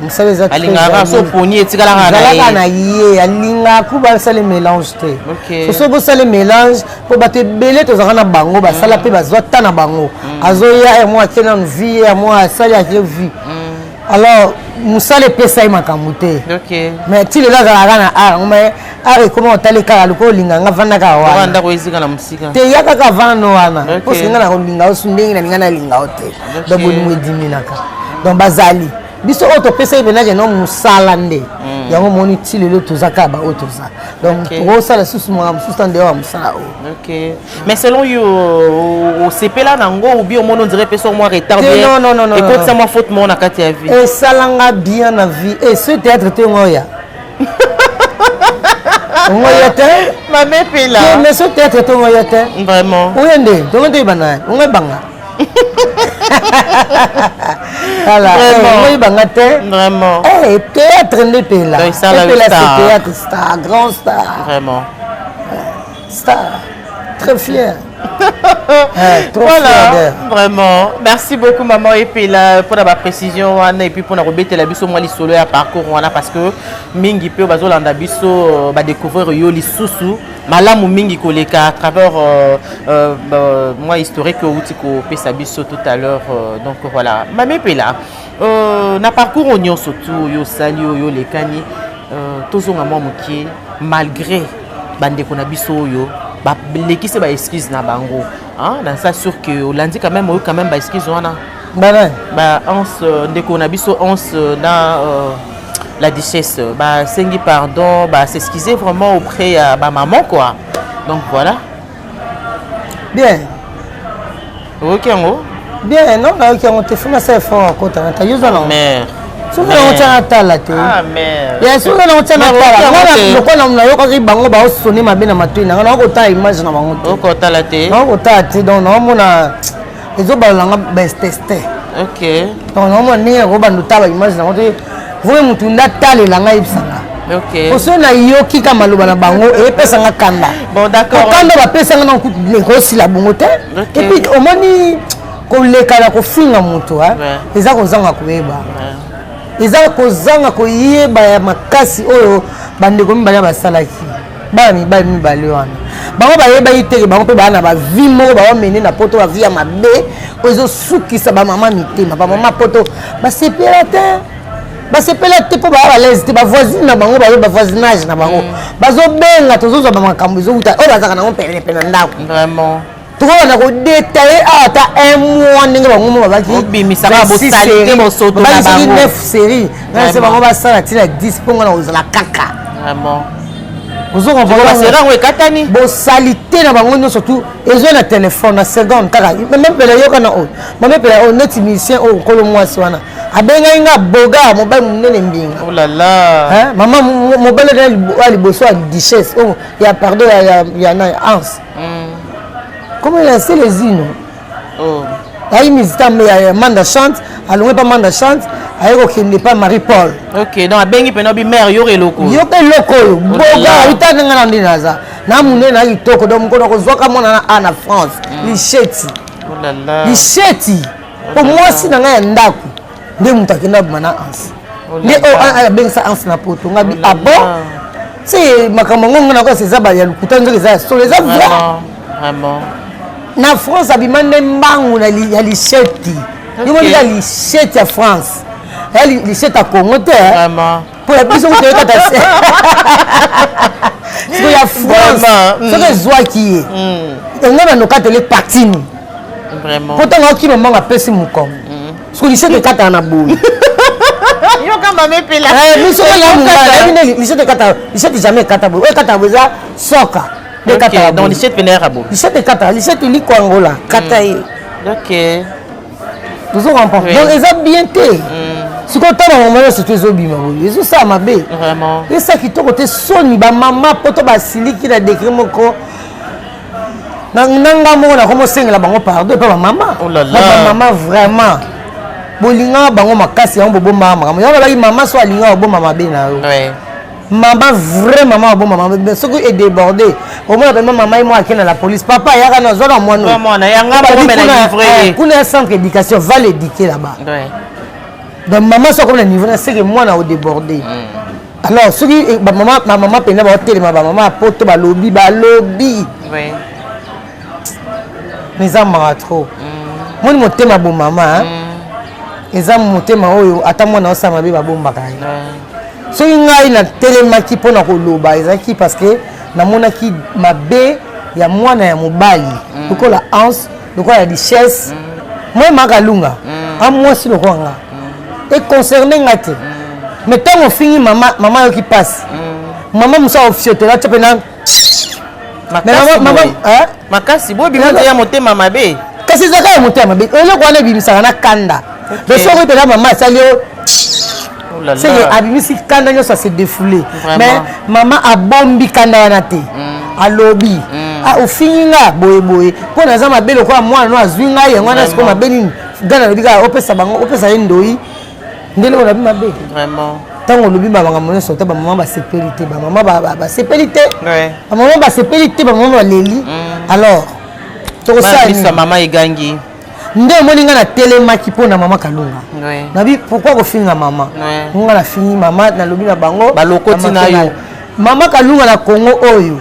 Moussala, elle est très jalouse. Alinga, so poni etika la na na yé, alinga, kuba ça le mélange te. OK. So bo ça le mélange, pour battre belé to zana bango, ba sala pe ba zota na bango. Azoya et moi qui na vie, et moi sala qui vie. Alors Moussala pesa makamute. OK. Mais tu le là na mais comment tali kala ko linga nga vanda ka wana. Vanda ko izika na musika. Te yaka ka vanda wana. Ko singa na linga osundingi na linga na linga ote. Donc boni ediminaka. Donc bazali. Biso auto pesa ibenaje no musala nde. Yango moni ti lelo tozaka ba otoza. Donc pour ça la sous moi sous-tendé wa musala. OK. Mais selon yo au CP là nango ou bien on dirait pesa moi retard bien. Non. Et quand ça moi faute mon na kati ya vie. Et salanga bien na vie et ce théâtre te ngoya. Ma mère fait là. Mais ce théâtre te ngoya te. Vraiment. Oyende, to nde bana, on banga. Voilà, oui, vraiment. Eh, théâtre n'est pas là. Donc, ça, la star. Théâtre star, grand star. Vraiment. Star. Très fier. Voilà, vraiment. Merci beaucoup, maman. Et puis là, pour la précision, et puis pour la rebête, la biso, moi, les solo à parcours, parce que Mingi peut bazolanda biso, découvrir yo li sousou. Malamu mingi koleka à travers moi historique ou tiko pesabiso tout à l'heure donc voilà mamé pela na parcours on surtout yo sali yo les kani tozonga moi mukie malgré bande ko na biso yo ba lekise ba excuse na bango hein dans ça sûr que lundi quand même ba excuse wana ba on ndeko na biso on na la duchesse, sengi pardon, s'excuser vraiment auprès de ma maman quoi. Donc voilà. Bien. Ok, bien, non, ok, on te fait ça fort quand tu as usé la mère. Souvent on tient à tala te. Ah mère. Bien souvent on tient à tala. Le quoi on a eu bango ba sonner ma bena matui na on a image na bango. O ko tala te. On ko te donc on mona ezo balanga best tester. OK. Donc on mona ko bandu tala image na on vous mutunda tale la ngai bisanga. OK. Oso na yoki ka maloba na bango e pesa nga kanda. Bon d'accord. Kanda ba pesa nga na ku négocie la bongo te. Et puis au moni ko lekala ko finga mutu ha. Eza ko zanga ko yeba. Eza ko zanga ko yeba ya makasi oyo bande ko mibala basalaki. Ba mi bali wana. Bango ba yeba ite bango pe bana ba vimo ba mene na poto ba via mabe ozo sukisa ba mama mitema ba mama poto ba séparateur. C'est pas la type de l'aise, tu vas voisine na bango, ba voisinage na bango. Bazo benga tozo ba makambo zo uta. O bazaka na on pele penanda. Vraiment. Tu vois, on a détaillé un mois, on a dit 9 séries. C'est vraiment ça, la 10 pour la caca. Vraiment. Vous avez salité surtout, et j'ai le téléphone à seconde. Même notre musicien au Colomois. Abenga boga mobile. Oh là là. Maman mobile elle bosso à duchesse. Oh, il y a pardon, il y a Hans. Comment il a fait les îles? Oh. Aïe misita mais Manda chante, allons pas Manda chante, aïe qui n'est pas Marie-Paul. OK, donc abengi penobi mère yore loko. Yoke loko. Boga itana ngana ndinaza. Na munene na itoko donc ko kozwaka mona na France. Licheti. Oh là là. Licheti. Pour moi si na ngaya ndako. Nde mutakenda bana Hans. Nde bensa Hans na poto ngabi abo. C'est makambo ngona ko seza ba ya lukuta nzoke za so les vraiment. Na France abimande mbangu na ya licheti. Yo moni la licheti ya France. Elle licheti à Congo te. Vraiment. Pour la plus on te kata. C'est ya France. C'est que zwa qui est. On a kata les patines. Vraiment. Pourtant on qui mama pesi mukom. Parce que licheti kata na boule. Yo kama mepela. Nous sommes là licheti kata, licheti jamais kata boule. Kata boza soka. Okay, donc les chètes vénèrent à bout. Les chètes de Kata, les chètes de Angola, Kataï. Ok. Nous avons compris. Donc, ils ont bien été. Ce qu'on t'a dit, c'est que les obis, ils ont ça, ma belle. Vraiment. Et ça qui t'a côté Sony, maman, poto basili qui a décrit mon corps. Nanga mo na comme cinq la bango pardon pas maman. Oh là là. Maman vraiment. Bolinga bango makasi ya bobo mama. Ya ba maman so alinga bobo mama be na yo. Ouais. Maman vraiment maman ce qui est débordé au moins maman et moi qui dans la police papa il y a dans zone moi non maman na yanga ba livrer kuna un centre d'éducation va l'éduquer là-bas ouais donc maman soit comme la livrer c'est que moi na au débordé alors ce qui maman pena ba hôtel maman poto ba lobby ouais mais ça m'a trop moi mon thème bon maman et ça mon thème oyo ata moi na osama be ba bomba kai so ngai na telemaki pona koloba ezaki parce que namonaki mabe ya mwana ya mobali lokola Hans lokola ya richesse moi makalunga a moi si lokola et concerné ngate mais tant on finit maman yo qui passe maman musa officier là tu peux na maman makasi bo bimo ya motema mabe kasi zaka ya motema mabe ele kwa na bimisaka na kanda de so ko tela maman salio. C'est abimisi kanda nyo ça s'est défoulé. Mais maman a bombi kanda na te. A lobby. A ofinga boye. Pour na zama belo kwa mwana no azwinga ye ngwana siko mabeni gana bika opesa bango opesa endoi. Ndele ona bima be. Vraiment. Tango lobi ba banga mona sota ba maman ba sécurité ba maman ba sécurité. Ouais. Ba maman ba sécurité ba maman ba leli. Alors to ça ni maman igangi. Nde moninga na telemaki pona mama kalunga. Ouais. Nabi pourquoi ko finga mama? Ouais. Nga na fini mama na lobi na bango ba lokoti na yo. Mama kalunga na Congo oyo.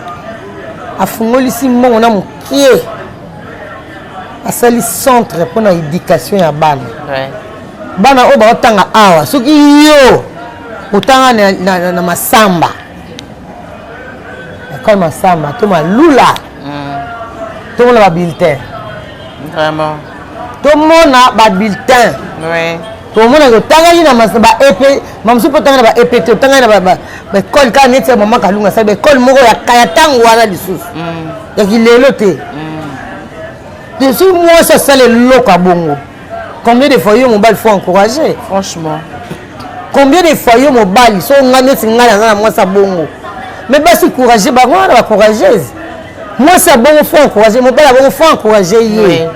Afungolisi mbongo na mukie. Asali centre pona éducation ya bana. Ouais. Bana o ba otanga awa. Soki yo otanga na masamba. École masamba to malula. To la bulletin. Vraiment. Tout le monde a un bulletin. Oui. Tout le monde a un bulletin. Même si vous avez un EPT, vous avez un école qui est maman kalunga ça école moko ya kayatang wala lisusu. Ya kilelo te. Dessus moi ça c'est le loka bongo. Combien de foyers mobile faut encourager? Franchement. Combien de foyers mobile sont ngane singana na moi ça bongo. Mais ba si encourager ba ngana ba courageuse. Moi ça bongo faut encourager mobile bongo faut encourager yé.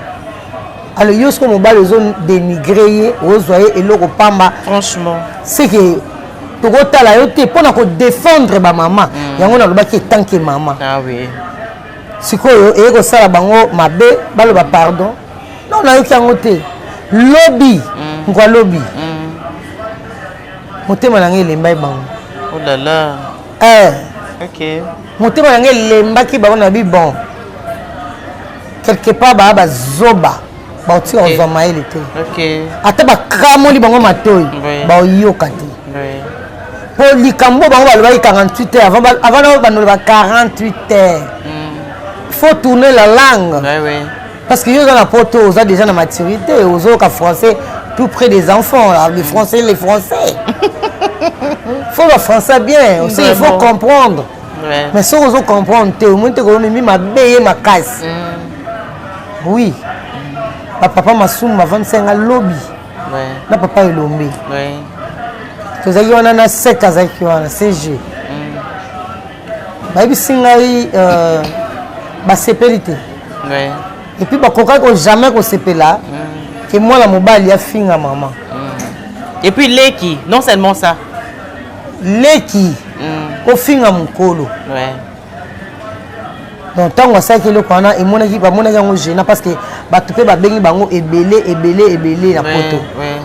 Alors, il y a ce qu'on a besoin d'émigrer, aux oreilles et l'eau pamba. Franchement. C'est que, pour défendre ma maman, il y a un homme qui est tant que maman. Ah oui. C'est quoi, il y a ça, ma bé, pardon. Non, on a eu qu'un côté. Lobby. Quoi, lobby? Mon thème, il y a oh là là. Ok. Mon thème, il y a bon. Quelque part, il y a zoba. Bauti on va maïle te. OK. Ata ba kramoli bango matoi. Ba yoka te. Oui. Pour likambo bango ba 48 heures avant ba 48 heures. Faut tourner la langue. Oui oui. Parce que dans la poto, on a déjà la maturité, aux autres français, tout près des enfants, là, les Français. Il faut le français bien, aussi, il faut comprendre. Ouais. Mais si on comprend, au moins tu as mis ma baie ma casse. Oui. Papa m'a soumé ma 25 ans lobby. Na papa est lombi. Oui. Tu as dit on a 7 ans qui ont CG. Baby singari ba sépélité. Oui. Et puis ba koka ko jamais ko sépéla. Que moi la mobile ya finga maman. Et puis leki, non seulement ça. Leki. Au finga mukolo. Ouais. Donc tant que ça que le kana et mon équipe mon équipe gênant parce que ba topé ba bengi bango ebélé la poto. Ouais.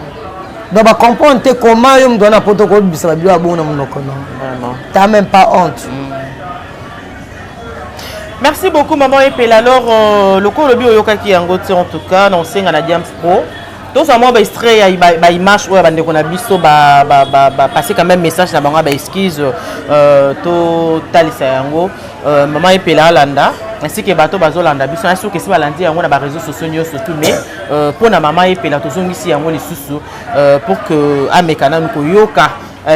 Donc ba comprendre comment yo me donne la poto ko bisa ba bio abona monoko non. Vraiment. T'as même pas honte. Merci beaucoup maman Epela. Alors le cours le bio yokaki yango en tout cas non c'est na Diams Pro. Donc ça moi ba extrait ba image ouais bande qu'on a biso ba passer quand même message na bango ba excuse to talisa yango maman Epela landa ainsi que bato bazolanda biso na soki si balandi yango na ba réseaux sociaux surtout mais pour na maman Epela to zongisi yango lisusu pour que amekana ko yoka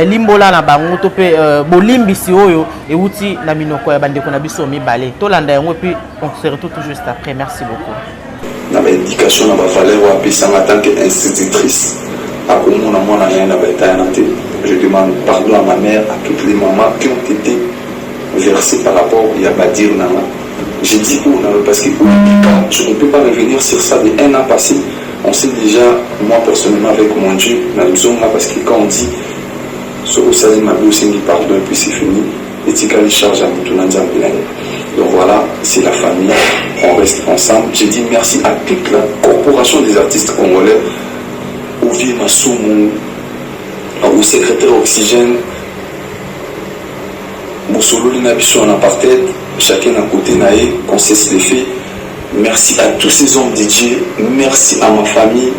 limbola na bango to pe bolimbisi oyo euti na minoko ya bande qu'on a biso mibale to landa yango puis on se retrouve tout juste après. Merci beaucoup. Dans l'éducation, dans la valeur, en tant qu'institutrice, je demande pardon à ma mère, à toutes les mamans qui ont été versées par rapport à Badir Nana. J'ai dit où, parce que je ne peux pas revenir sur ça de un an passé. On sait déjà, moi personnellement, avec mon Dieu, parce que quand on dit, ce que ça dit, ma vie aussi, pardon, et puis c'est fini, et tu as les charges à tout le monde. Donc voilà, c'est la famille, on reste ensemble. J'ai dit merci à toute la corporation des artistes congolais, au vieux Massoumou, au secrétaire Oxygène, au solo Linabiso en apartheid, chacun à côté naïe, qu'on cesse les faits. Merci à tous ces hommes DJ, merci à ma famille,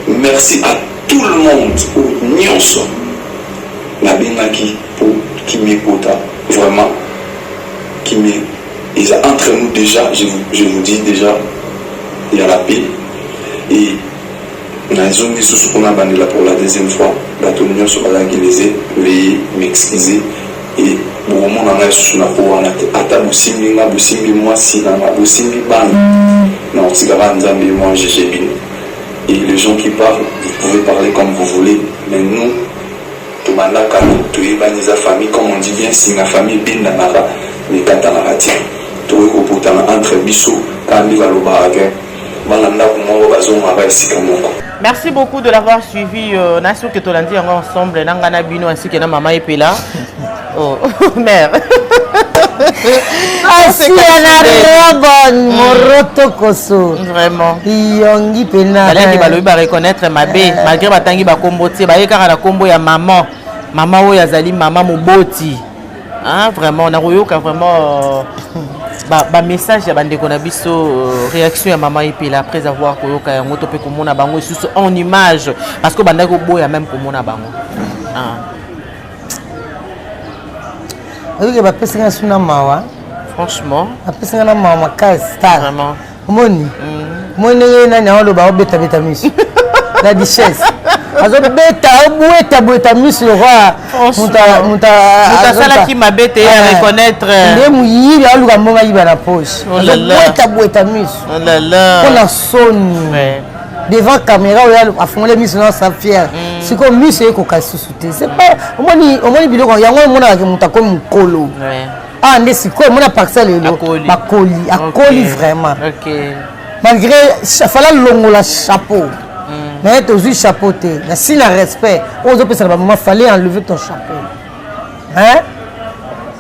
merci à tout le monde, au Nyonso, Nabinaki, pour qui m'écoute, vraiment, qui m'écoute. Et entre nous déjà, je vous dis déjà, il y a la paix. Et dans les zones sous qu'on a banni là pour la deuxième fois, l'union sur la guilésée, veuillez m'excuser. Et bon, on a sous la peau, on a taboussimbi, ma boussimbi, moi, si, dans ma boussimbi, ban. Non, tigara, nzambi, moi, j'ai bien. Et les gens qui parlent, vous pouvez parler comme vous voulez, mais nous, tout le monde a tout les famille, comme on dit bien, si ma famille, bin, nanara, mais quand on a raté. Merci beaucoup de l'avoir suivi. Nassou que Tolandi ensemble, Nangana Bino ainsi que Maman Epela. Oh, mère. Si elle a bonne, Moroto Koso. Vraiment. Yongi Pena. Elle va reconnaître ma bé, malgré Batangi Bakomboти, Bayeka la combo ya maman. Maman Oyazali, maman Moboti. Hein, vraiment, on a vraiment. Bah message ya bande qu'on a biso réaction à maman Epela après avoir koyoka yango to pe komona bango sous en image parce que banda ko boya même komona bango oui ba pesinga suna mawa franchement ba pesinga na mawa ka star vraiment moni moni na na lo ba beta beta miss la duchesse azo beta beta miss le roi muta sala ki mabete à reconnaître ndé muyi ya luka mbonga yiba na poche beta miss oh là là pour la sonne devant caméra a fondé miss na sa fière c'est comme miss eko kasusuté c'est pas omoni biloko yango mona ke muta comme mukolo ah ndé siko mona parcelle elo akoli vraiment OK malgré fallait longola chapeau mais tu as eu chapeau si le respect aux autres personnes il fallait enlever ton chapeau hein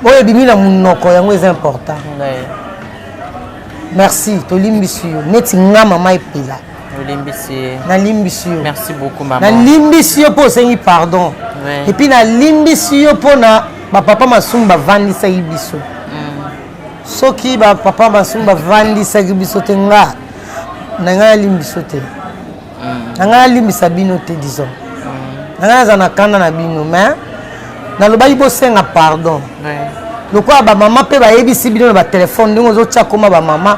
bon et bimi na munoko yango est important merci to limbisi neti nga mama Epela na limbisi merci beaucoup maman na limbisi pour sengi pardon et puis na limbisi pour na ba papa masumba vandisa ibiso soki ba papa masumba vandisa ibiso tenga na nga limbiso te nanga limbisa bino te disons nanga za na kanda na bino mais na loba ibo senga pardon lokola bamama mpe bayebisi bino na batelefone ndenge ozotya koma bamama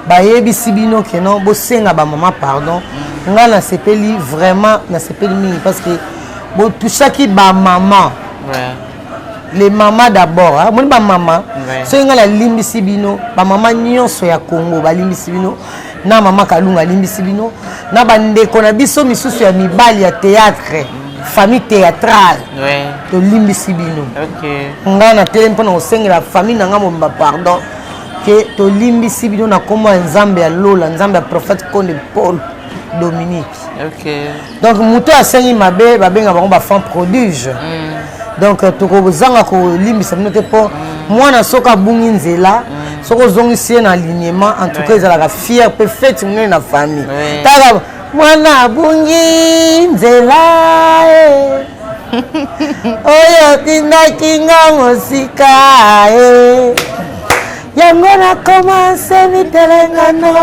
bayebisi bino ke non bosenga bamama pardon nga nasepeli vraiment nasepeli mingi parce que botushaki bamama les mamas d'abord moni bamama soki nga nalimbisi bino bamama nyonso ya Congo balimbisi bino na mama Kalunga alimbisi bino na bandeko na biso misusu ya mibali ya théâtre famille théâtrale tolimbisi bino nga na tele mpona kosengela famille na nga mobimba pardon ke tolimbisi bino na kombo ya nzambe ya Lola nzambe ya prophète Konde Paul Dominique donc moto asengi mabe babenga bango bafant prodige donc tokozanga kolimbisa bino te mpo mwana soki abungi nzela soki ozongisi ye na alignement en tout cas ezalaka fier mpe fete monene na famille taka mwana abungi nzela oyo tindaki nga mosika yango nakomanse mitelengano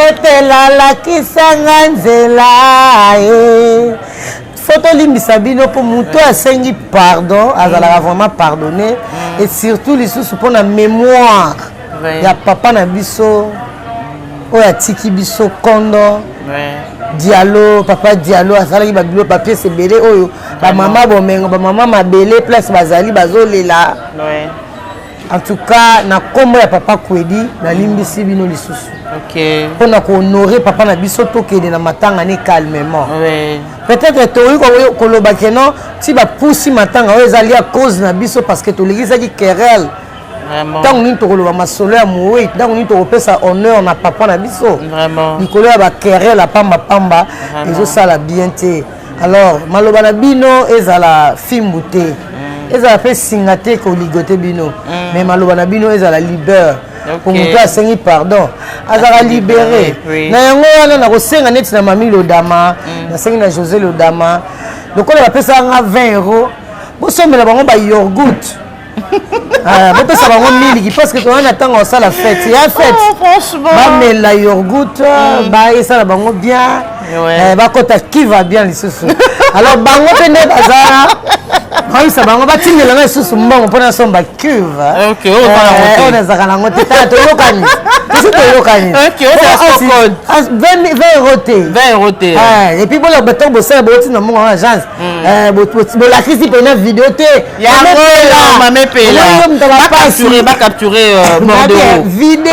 etelalakisanga nzela Photo limbisa bino pour muto asengi pardon azalaka vraiment pardonner et surtout les sous pour la mémoire ya papa na biso oya tiki biso kondo Diallo papa Diallo azalaki ba bilo papier c'est belé oyo ba mama bomengo ba mama mabele place bazali bazolela en tout cas na kombo ya papa Kwedi na limbisi bino lisusu pour na ko honorer papa na biso tokende na matanga ne calmement peut-être tori ko loba que non si ba poussi matanga oyo ezali à cause na biso parce que to legizaki querelle tant ni to loba masolo ya moui tant ni to pesa honneur na papa na biso vraiment nikolo ya ba querelle pamba pamba ezo sala bien te alors maloba na bino ezala fimbute ezala pe singate ko ligote bino mais maloba na bino ezala libère pour muto asengi pardon azala libéré na yango wana na kosenga neti na mami Lodama na sengi na José Lodama lokola bapesa nga 20 €. Bosombela bango ba yogurt bopesa bango miliki parce que tona na ntango osala fête ya fête bamela yogurt baesala bango bien bakota qui va bien lisusu alors bango mpe nde bazala baisa bango batindela nga lisusu mbongo mpona somba cuve oyo nazaka nango te tala toyokani tosi toyokani 20 € te et puis bola bato bosala botina mbongo en agence bolakisi pena video te va capturer Bordeaux vidéo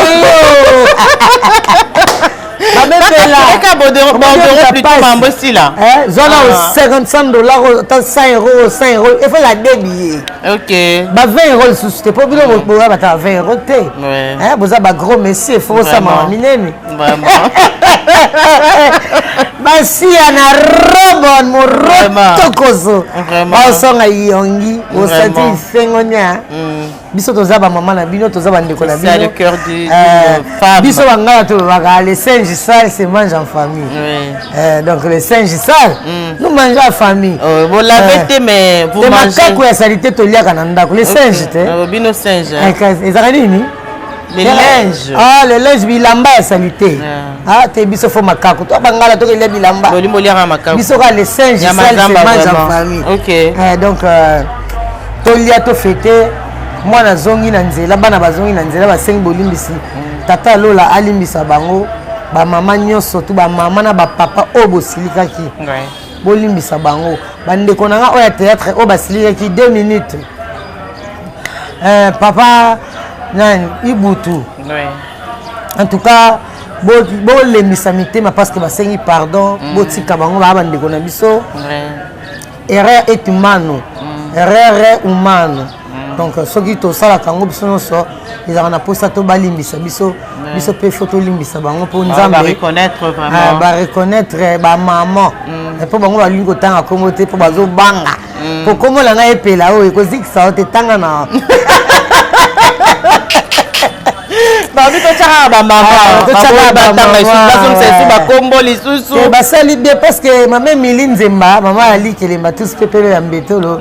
zona au 55 $, 100 €, 100 €, il faut la débiller. Ok. Bah 20 € sous c'était pas bien pour bah 20 € té. Hein, vous avez gros monsieur, il faut ça m'amener. Vraiment. Bah si ana robon mo rotokozo. Vraiment. Ba songa yongi, au senti sengonya. Biso tozaba maman na bino tozaba ndeko na bino. C'est le cœur du femme. Biso bangala to baka les singes sales se mangent en famille. Donc les singes sales nous mangeons en famille. Vous l'avez mais vous mangez. Makako ya salité to liaka na ndako les singes te. Bino singes. Ezaka nini? Les linges. Ah les linges bilamba ya salité. Ah te biso fo makako to bangala to ile bilamba. Bolimo liaka makako. Biso ka les singes sales se mangent en famille. OK. Donc to lia to fêter mwana zongi na nzela bana bazongi na nzela basengi bolimbisi tata Lola alimbisa bango ba mama nyonso tu ba mama na ba papa o bosilikaki bolimbisa bango bandeko nanga o ya théâtre o basilikaki 2 minutes papa nani Ibutu en tout cas bo lemisa mitema parce que basengi pardon botika bango ba bandeko na biso erreur est humano erreur humano. Donc ceux qui to sala kango biso nyonso ezaka na posa to balimbisa biso biso pe photo limbisa bango pour nzambe ba reconnaître vraiment ba reconnaître ba maman et pour bango balingi kotanga kongo te pour bazo banga pour komo la na epela o ekozikisa o te tanga na Babi to tchaka ba mama. To tchaka ba tanga isusu c'est ba kombo lisusu. Ba sali bien parce que maman Miline Zemba, maman Ali kelemba tous pepele ya mbetolo.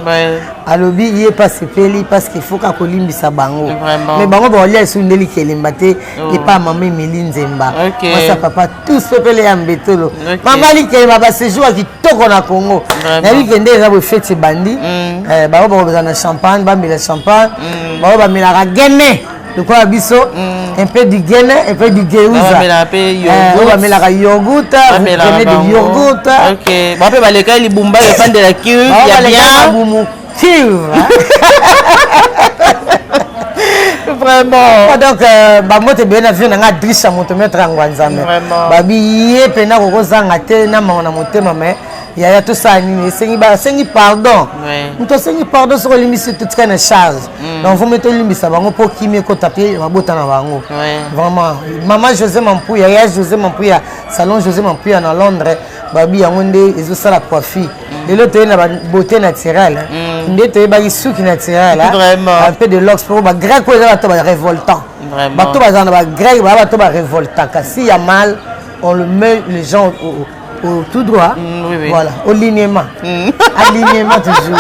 Alobi yé pas sepeli parce qu'il faut ka kolimbisa bango. Mais bango ba olia su ndeli kelemba te et pas maman Miline Zemba. Moi ça papa tous pepele ya mbetolo. Maman Ali kelemba ba séjour qui toko na Congo. Na li kende za bo fête bandi. Bango ba bezana champagne, ba mila champagne. Bango ba mila ka gene. De quoi abisso un peu du Guinée, un peu du Géouza. On va mettre la yogourt, on va mettre du yogourt. OK. Bon après bah les gars les bumba les fans de la kiwi, il y a bien vraiment. Donc bah moi te bien avion na drisha moto mettre en Wanzame. Babi yé pena ko zanga te na mona motema mais il y a tout ça ni sengi pardon. Nous sengi pardon sur l'émission toute kana charge. Donc vous mettez l'émission bango pour qui me ko taper mabota na bango. Vraiment maman José Mampuya, ya José Mampuya, salon José Mampuya na Londres, babi yangonde ezo sala coiffure. Et l'autre na beauté naturelle. Ndete ba isuki naturelle. Un peu de lox pour ba grec ko za ba révoltant. Ba to ba za na ba grec ba to ba révoltant. Kasi ya mal on le met les gens au tout droit, voilà, au lignement. Alignement toujours.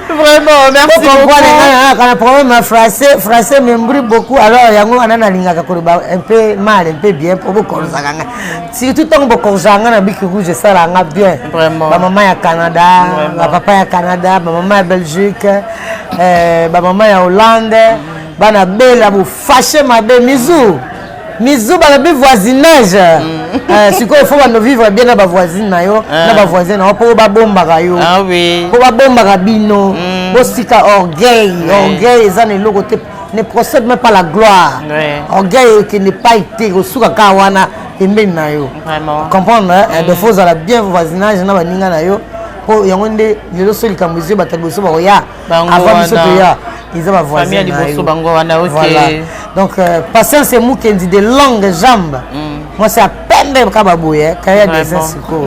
Vraiment, merci beaucoup. Quand le problème français m'embrouille beaucoup, alors il y a un peu mal, un peu bien pour vous. Surtout tant que vous avez ça bien. Vraiment. Ma maman est au Canada, ma papa est au Canada, ma maman est en Belgique, ma maman est en Hollande, ma belle a fâché ma belle misou. Misou ba le voisinage. Si quoi il faut nous vivre bien na voisine na yo, na ba voisine na pour ba bomba ka yo. Ah oui. Pour ba bomba ka bino. Bo sika orgueil, orgueil ça ne logo ne procède même pas la gloire. Orgueil qui n'est pas été au suka ka wana embe na yo. Vraiment. Comprendre de faut à bien voisinage na ba ninga na yo. Po yangonde lelo soli ka musée bataliboso ba ya. Avant biso to ya. Ils ont ma voisine. Voilà. Donc, patience c'est moi qui dit de longues jambes. Moi, c'est à peine de Kababouye, quand il y a des insuccos.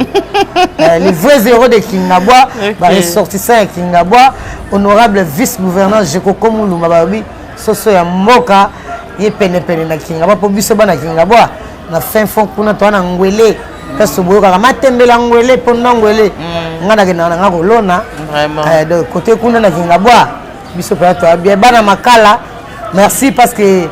Les vrais héros de Kingabwa, ressortissants de Kingabwa, honorable vice-gouverneur Jeko Komulu Mababi, Soso Yamoka, il est peine na Kingabwa, pour Bissoba na Kingabwa, na fin fond kuna toana ngwele. Parce que boyoka matembela ngwele pendant ngwele. Ngana na kolona. Vraiment. De côté kuna na Kingabwa. Biso pa to bien bana makala merci parce que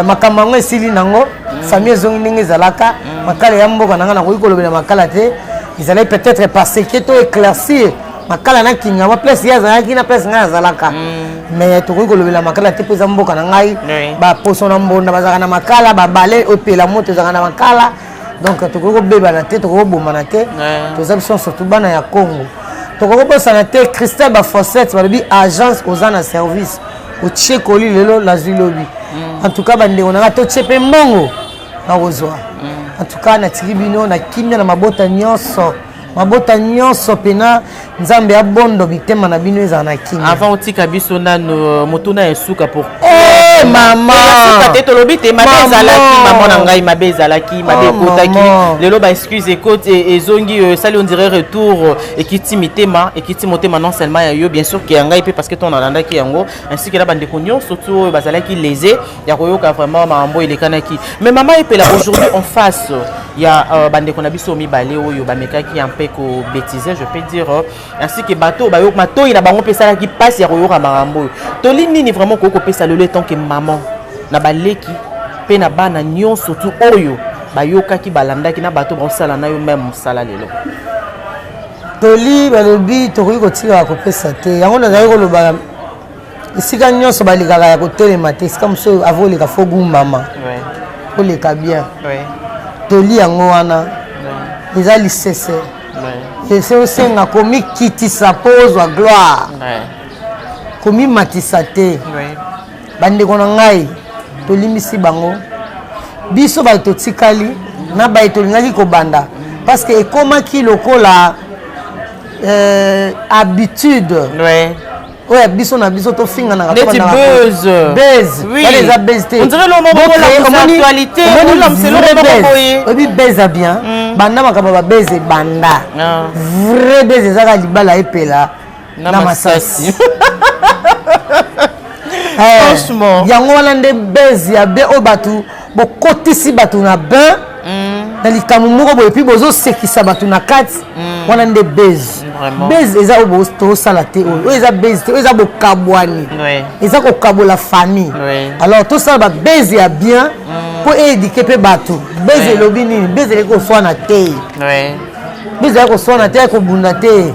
makamango esili nango famille zongi ndenge zalaka makala ya mboka nanga na koyikolobela makala te ils allaient peut-être passer que to éclaircir makala na kinga wa place ya zalaki na place nga zalaka mais to koyikolobela makala te pesa mboka na ngai ba poso na mbonda bazaka na makala ba balé opela moto zaka na makala donc to kokobeba na te to kokoboma na te to zabison surtout bana ya Congo. Donc, on peut s'arrêter Christelle Bafossette, agence aux en service, au Tchékoli, la Zulobi. En tout cas, on a tout Tchépe Mongo, en tout cas, on a tribunal, on a Kimia, on a Mabota Nyonso. Mabota Nyonso, Pena, Nzambe Abondo, Bitema, Nabino, Zanakim. Avant, on tika biso na motuna esuka pour. Eh, maman! Tete lobite, mabe zalaki, maman nangai, mabe zalaki, mabe kotaki. Lelo ba excuse écoute et zongi sali on dirait retour et kiti mitema et kiti motema non seulement yo bien sûr ki ngai pe parce que ton alanda ki yango ainsi que la bande konyo surtout bazalaki lésé ya koyoka vraiment mambo il kanaki. Mais maman epela aujourd'hui en face il y a bande konabiso mibale oyo ba mekaki un peu ko bêtiser je peux dire ainsi que bateau ba yo mato ina bango pesa ki passe ya koyoka mambo. Tolini ni vraiment ko pesa le temps que maman na baleki pe na bana nyon surtout oyo bayoka ki balanda ki na bato ba sala na yo même sala lelo toli balobi to ko tira ko pesa te yango na zaiko lo ba isika nyonso balikaka ya ko telema te sika muso avoli ka fogu mama ouais ole ka bien ouais toli yango wana les lisese ouais et c'est aussi nga komi kitisa pose wa gloire ouais komi matisa te ouais bande kona ngai tolimisi bango biso ba to tikali na ba to ngaki ko banda parce que comment qui lokola habitude ouais ouais biso na biso to finga na ka na buzz oui les a buzzé on dirait le moment de l'actualité c'est le moment obi buzz bien banda makaba ba buzz banda vrai buzz za ka libala epela na masasi Franchement. Yango wana nde base ya be o batu bo kotisi batu na bain. Na likamu moko boye puis bozo sekisa batu na kati. Wana nde base. Base eza o bo to sala te o eza base te eza bo kabwani. Eza ko kabola famille. Alors tout ça ba base ya bien pour éduquer pe batu. Base lobi nini base ko so na te. Base ko so na te ko bunda te.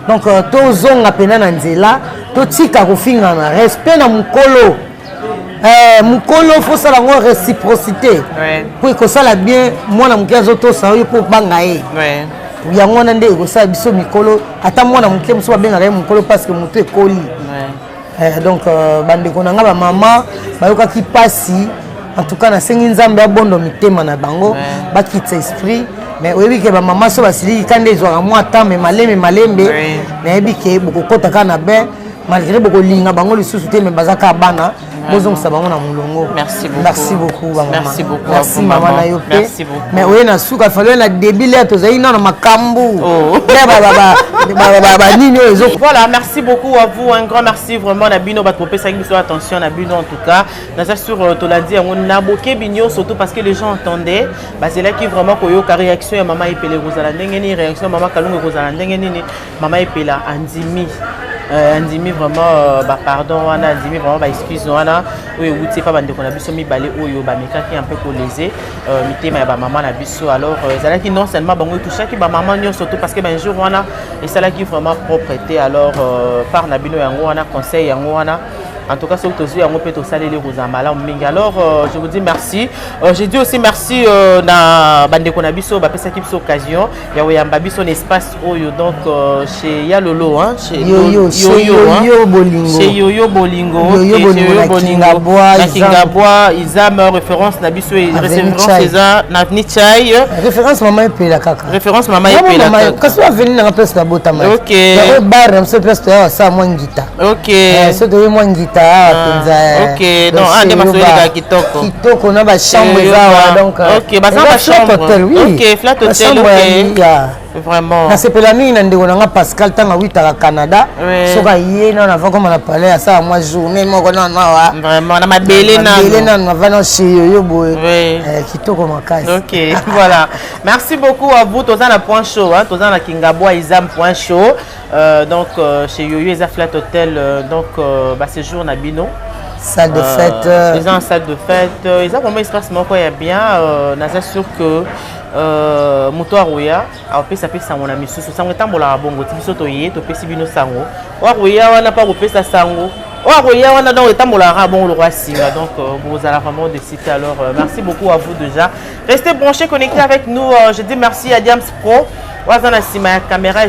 Donc tozonga pena na nzela totika kofinga na respect na mukolo. Mukolo faut ça la réciprocité. Pour que ça la bien moi na mukia zoto ça yo pour banga e. Yango na nde ko ça biso mikolo ata moi na mukia muso benga re mukolo parce que muto ekoli. Donc bande ko nanga ba mama bayoka ki pasi en tout cas na sengi nzambe abondo mitema na bango ba kitsa esprit. Mais oui que ba maman so basili kande zo moi temps mais malembe mais bi ke boko kota kana ben malgré boko linga bango lisusu te mais bazaka bana bozong sa bango na mulongo. Merci beaucoup. Merci beaucoup ba maman. Merci beaucoup. Merci maman na yo pe. Merci beaucoup. Mais oui na suka falo na débile to zaina na makambu. Ba nini ezo. Voilà, merci beaucoup à vous, un grand merci vraiment na bino bat popé ça qui soit attention na bino en tout cas. Na ça sur to l'a dit on a boké bino surtout parce que les gens entendaient bah c'est là qui vraiment koyo ka réaction ya maman epele kozala ndenge ni réaction maman kalungu kozala ndenge ni maman epela andimi andimi vraiment bah pardon wana andimi vraiment bah excuse wana oyo wuti pa bande kona biso mi balé oyo ba mekaki un peu ko léser mitema ya ba maman na biso alors zala qui non seulement bango toucha ki ba maman nyo surtout parce que ben jour wana et ça là qui vraiment propreté alors par na bino yango wana conseil yango wana. En tout cas, sur tous les gens qui ont salé les Rosamala. Alors, je vous dis merci. Je dis aussi merci à Bande Konabiso, à cette occasion. Il y a un espace donc chez Yalolo, chez Yoyo Bolingo. Chez Yoyo Bolingo. Kingabois, Isam, référence Nabiso et référence Isa, Navni Chai. Référence Maman Epela Kaka. Référence Maman Epela Kaka. Quand tu vas venir dans la place de la Botama. Ok. Il y a un bar dans cette place de la Mwangita. Ok. C'est de Mwangita. Ok, donc un des masques de Kitoko. Kitoko, on a ma chambre donc. Ok, bah ça va chambre. Ok, flat hotel. Ok. Vraiment. Na sepela mingi na ndeko nanga Pascal tanga 8 à Canada. Soka yé na avant comme on a parlé à ça moi journée moko na wa. Vraiment na mabele na. Mabele na va na chez Yoyo boy. Kitoko makasi. Ok, voilà. Merci beaucoup à vous tous dans point show hein, tous dans la Kingabois Isam point show. Donc chez Yoyo Isa Flat Hotel donc bah séjour na bino. Salle de fête. Ils ont une salle de fête. Ils ont vraiment espace moko ya bien na sûr que moto aroya apesa pesa mona misusu sango tambola bongo tibiso toye to pesi bino sango aroya wana pa kopesa sango aroya wana donc tambola bongo le roi singa donc vous allez vraiment de citer alors merci beaucoup à vous déjà restez branchés connectés avec nous je dis merci à Diams Pro wazana sima ya caméra